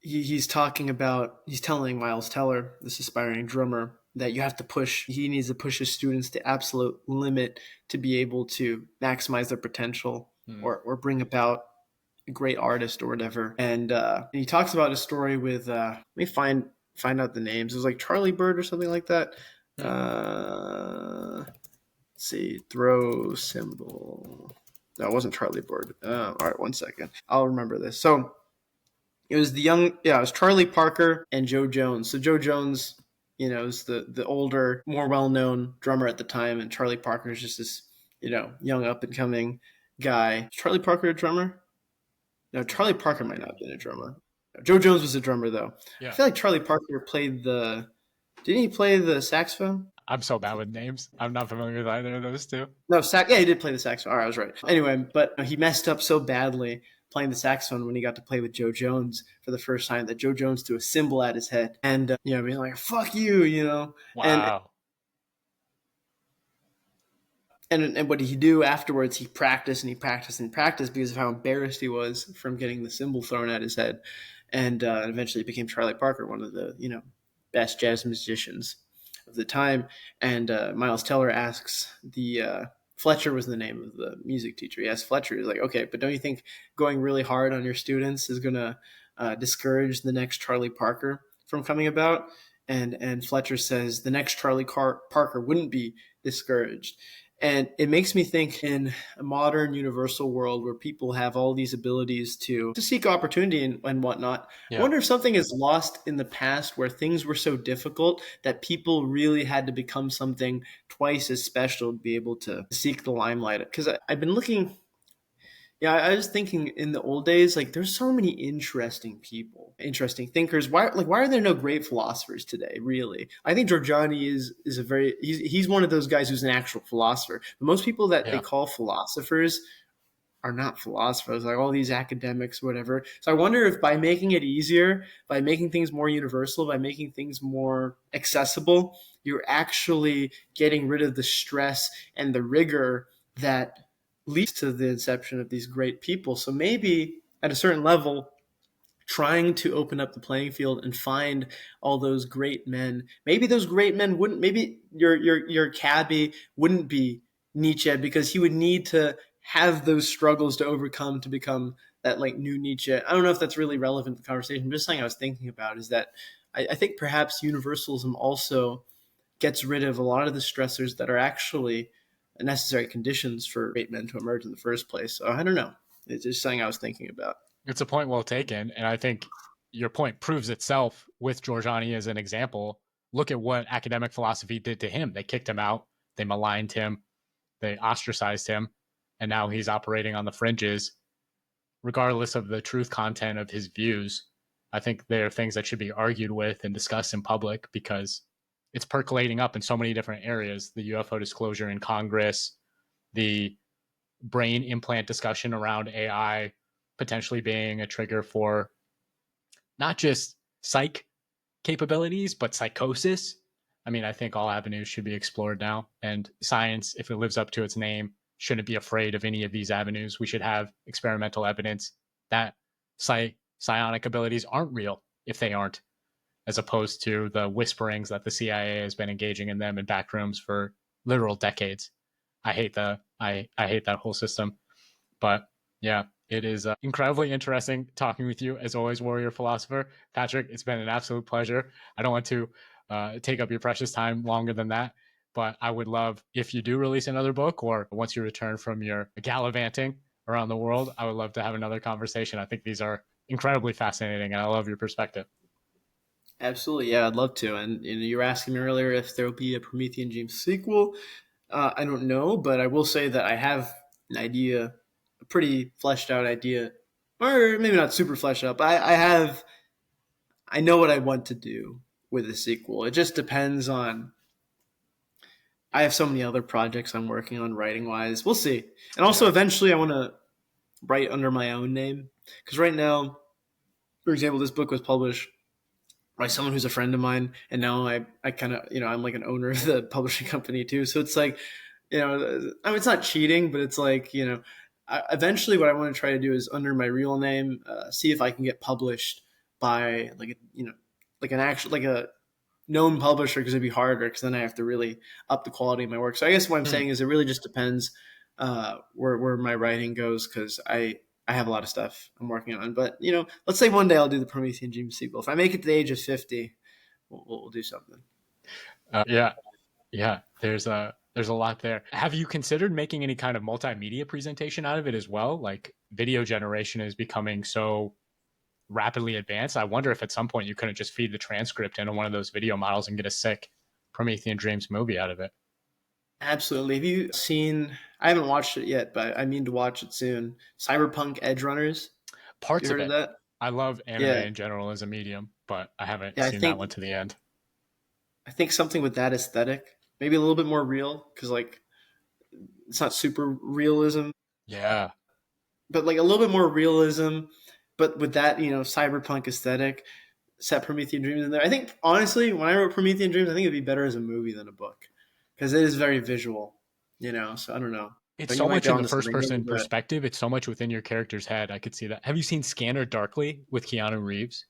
B: he's telling Miles Teller, this aspiring drummer, that you have to push. He needs to push his students to absolute limit to be able to maximize their potential or bring about a great artist or whatever. And he talks about a story with let me find out the names. It was like Charlie Bird or something like that. Let's see, throw symbol. No, it wasn't Charlie Bird. All right, 1 second. I'll remember this. So it was it was Charlie Parker and Joe Jones. So Joe Jones, is the older, more well-known drummer at the time, and Charlie Parker is just this, young up-and-coming guy. Is Charlie Parker a drummer? No, Charlie Parker might not have been a drummer. Joe Jones was a drummer, though.
A: Yeah.
B: I feel like Charlie Parker didn't he play the saxophone?
A: I'm so bad with names. I'm not familiar with either of those two.
B: No, yeah, he did play the saxophone. All right, I was right. Anyway, but he messed up so badly playing the saxophone when he got to play with Joe Jones for the first time that Joe Jones threw a cymbal at his head and, being like, fuck you,
A: Wow.
B: And what did he do afterwards? He practiced and he practiced and practiced because of how embarrassed he was from getting the cymbal thrown at his head. And eventually became Charlie Parker, one of the, best jazz musicians of the time. And Miles Teller asks Fletcher was the name of the music teacher. He asked Fletcher, he's like, okay, but don't you think going really hard on your students is going to discourage the next Charlie Parker from coming about? And Fletcher says the next Charlie Parker wouldn't be discouraged. And it makes me think in a modern universal world where people have all these abilities to seek opportunity and whatnot. I
A: Yeah.
B: wonder if something is lost in the past where things were so difficult that people really had to become something twice as special to be able to seek the limelight. Because I've been looking, yeah, I was thinking in the old days, like there's so many interesting people, interesting thinkers. Why are there no great philosophers today? Really, I think Giorgiani is a very he's one of those guys who's an actual philosopher. But most people that they
A: Yeah.
B: call philosophers are not philosophers, like all these academics, whatever. So I wonder if by making it easier, by making things more universal, by making things more accessible, you're actually getting rid of the stress and the rigor that leads to the inception of these great people. So maybe at a certain level, trying to open up the playing field and find all those great men. Maybe those great men wouldn't. Maybe your cabbie wouldn't be Nietzsche because he would need to have those struggles to overcome to become that like new Nietzsche. I don't know if that's really relevant to the conversation. I'm just something I was thinking about is that I think perhaps universalism also gets rid of a lot of the stressors that are actually necessary conditions for great men to emerge in the first place. So I don't know. It's just something I was thinking about.
A: It's a point well taken. And I think your point proves itself with Giorgiani as an example. Look at what academic philosophy did to him. They kicked him out, they maligned him, they ostracized him, and now he's operating on the fringes, regardless of the truth content of his views. I think there are things that should be argued with and discussed in public because it's percolating up in so many different areas. The UFO disclosure in Congress, the brain implant discussion around AI potentially being a trigger for not just psych capabilities, but psychosis. I mean, I think all avenues should be explored now. And science, if it lives up to its name, shouldn't be afraid of any of these avenues. We should have experimental evidence that psionic abilities aren't real if they aren't, as opposed to the whisperings that the CIA has been engaging in them in back rooms for literal decades. I hate that whole system. But yeah, it is incredibly interesting talking with you as always, warrior philosopher Patrick. It's been an absolute pleasure. I don't want to take up your precious time longer than that, but I would love if you do release another book or once you return from your gallivanting around the world, I would love to have another conversation. I think these are incredibly fascinating, and I love your perspective.
B: Absolutely, yeah, I'd love to. And you were asking me earlier if there will be a Promethean Dreams sequel. I don't know, but I will say that I have an idea, a pretty fleshed out idea, or maybe not super fleshed out, but I know what I want to do with a sequel. It just depends on. I have so many other projects I'm working on writing wise. We'll see. And also,
A: Yeah.
B: eventually, I want to write under my own name because right now, for example, this book was published by someone who's a friend of mine, and now I kind of I'm like an owner of the publishing company too. So it's like I mean it's not cheating, but it's like eventually what I want to try to do is under my real name, see if I can get published by like like an actual like a known publisher because it'd be harder because then I have to really up the quality of my work. So I guess what I'm
A: Hmm.
B: saying is it really just depends where my writing goes because I have a lot of stuff I'm working on. But let's say one day I'll do the Promethean Dreams sequel. If I make it to the age of 50, we'll do something.
A: Yeah. Yeah. There's a lot there. Have you considered making any kind of multimedia presentation out of it as well? Like video generation is becoming so rapidly advanced. I wonder if at some point you couldn't just feed the transcript into one of those video models and get a sick Promethean Dreams movie out of it.
B: Absolutely. Have you seen? I haven't watched it yet, but I mean to watch it soon. Cyberpunk Edge Runners. You
A: Parts of
B: heard of
A: it.
B: that?
A: I love anime
B: Yeah,
A: in general as a medium, but I haven't
B: yeah.
A: seen that one to the end.
B: I think something with that aesthetic, maybe a little bit more real, because like it's not super realism,
A: Yeah.
B: but like a little bit more realism, but with that cyberpunk aesthetic. Set Promethean Dreams in there. I think honestly, when I wrote Promethean Dreams, I think it'd be better as a movie than a book because it is very visual. So I don't know.
A: It's
B: So you
A: so
B: might
A: much
B: be
A: in the
B: onto
A: first
B: something there,
A: person
B: but
A: perspective. It's so much within your character's head. I could see that. Have you seen Scanner Darkly with Keanu Reeves?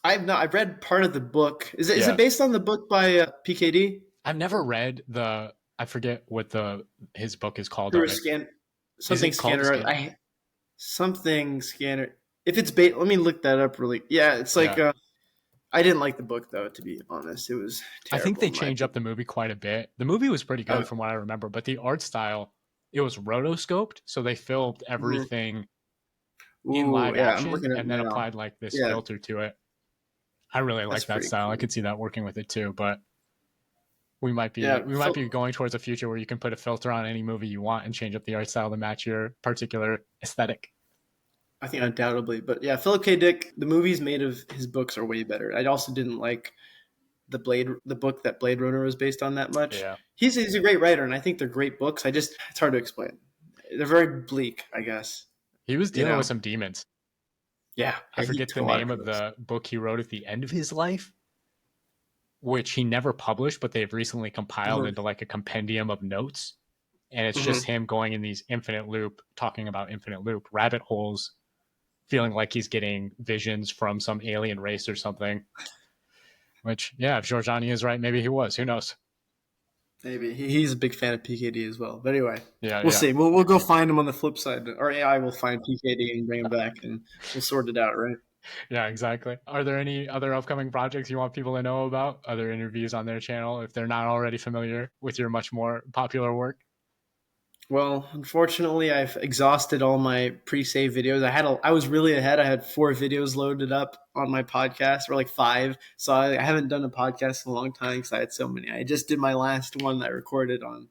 B: I've read part of the book. Is it
A: Yeah.
B: based on the book by PKD?
A: I've never read I forget what the his book is called
B: Or
A: of
B: a
A: it.
B: scan
A: Is
B: something
A: it called a
B: scanner?
A: scan?
B: I something scanner. If it's bait, let me look that up really. Yeah, it's like
A: Yeah.
B: I didn't like the book though, to be honest. It was
A: I think
B: terrible.
A: they
B: in my
A: changed up the movie quite a bit. The movie was pretty good
B: opinion.
A: from what I remember, but the art style, it was rotoscoped, so they filmed
B: Mhm.
A: everything in
B: Ooh,
A: live
B: yeah, I'm
A: action
B: looking at it
A: and then
B: now.
A: applied like this
B: Yeah,
A: filter to it. I really
B: that's
A: like that
B: pretty
A: style. I
B: cool.
A: could see that working with it too, but
B: Yeah,
A: we might be going towards a future where you can put a filter on any movie you want and change up the art style to match your particular aesthetic.
B: I think undoubtedly. But yeah, Philip K. Dick, the movies made of his books are way better. I also didn't like the book that Blade Runner was based on that much.
A: Yeah.
B: He's a great writer, and I think they're great books. It's hard to explain. They're very bleak, I guess.
A: He was
B: You
A: dealing with
B: know,
A: some demons.
B: yeah,
A: I
B: yeah. He
A: forget the
B: took a lot of
A: name of
B: drugs.
A: the book he wrote at the end of his life, which he never published, but they've recently compiled
B: Hmm.
A: into like a compendium of notes. And it's just
B: Hmm.
A: him going in these infinite loop, talking about infinite loop, rabbit holes, feeling like he's getting visions from some alien race or something. Which, yeah, if Giorgiani is right, maybe he was. Who knows?
B: Maybe he's a big fan of PKD as well. But anyway,
A: Yeah,
B: we'll
A: yeah.
B: see. We'll go find him on the flip side, or AI will find PKD and bring him back, and we'll sort it out, right?
A: Yeah, exactly. Are there any other upcoming projects you want people to know about? Other interviews on their channel if they're not already familiar with your much more popular work?
B: Well, unfortunately, I've exhausted all my pre-save videos. I was really ahead. I had 4 videos loaded up on my podcast, or like 5. So I haven't done a podcast in a long time because I had so many. I just did my last one that I recorded on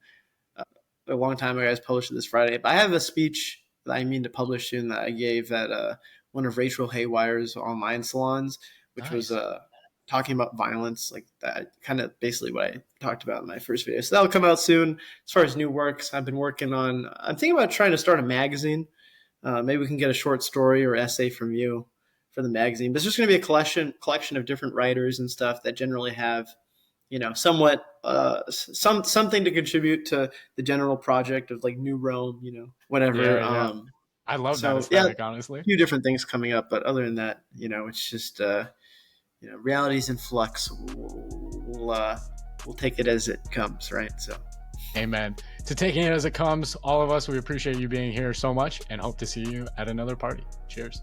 B: a long time ago. I was published this Friday. But I have a speech that I mean to publish soon that I gave at one of Rachel Haywire's online salons, which was
A: Nice.
B: talking about violence, like that, kind of basically what I talked about in my first video. So that'll come out soon. As far as new works, I'm thinking about trying to start a magazine. Maybe we can get a short story or essay from you for the magazine. But it's just going to be a collection of different writers and stuff that generally have, somewhat something to contribute to the general project of like New Rome, whatever.
A: Yeah, yeah. I love that
B: So yeah,
A: aesthetic,
B: a
A: honestly.
B: few different things coming up, but other than that, it's just reality's in flux. We'll take it as it comes, right? So
A: Amen. To taking it as it comes, all of us, we appreciate you being here so much and hope to see you at another party. Cheers.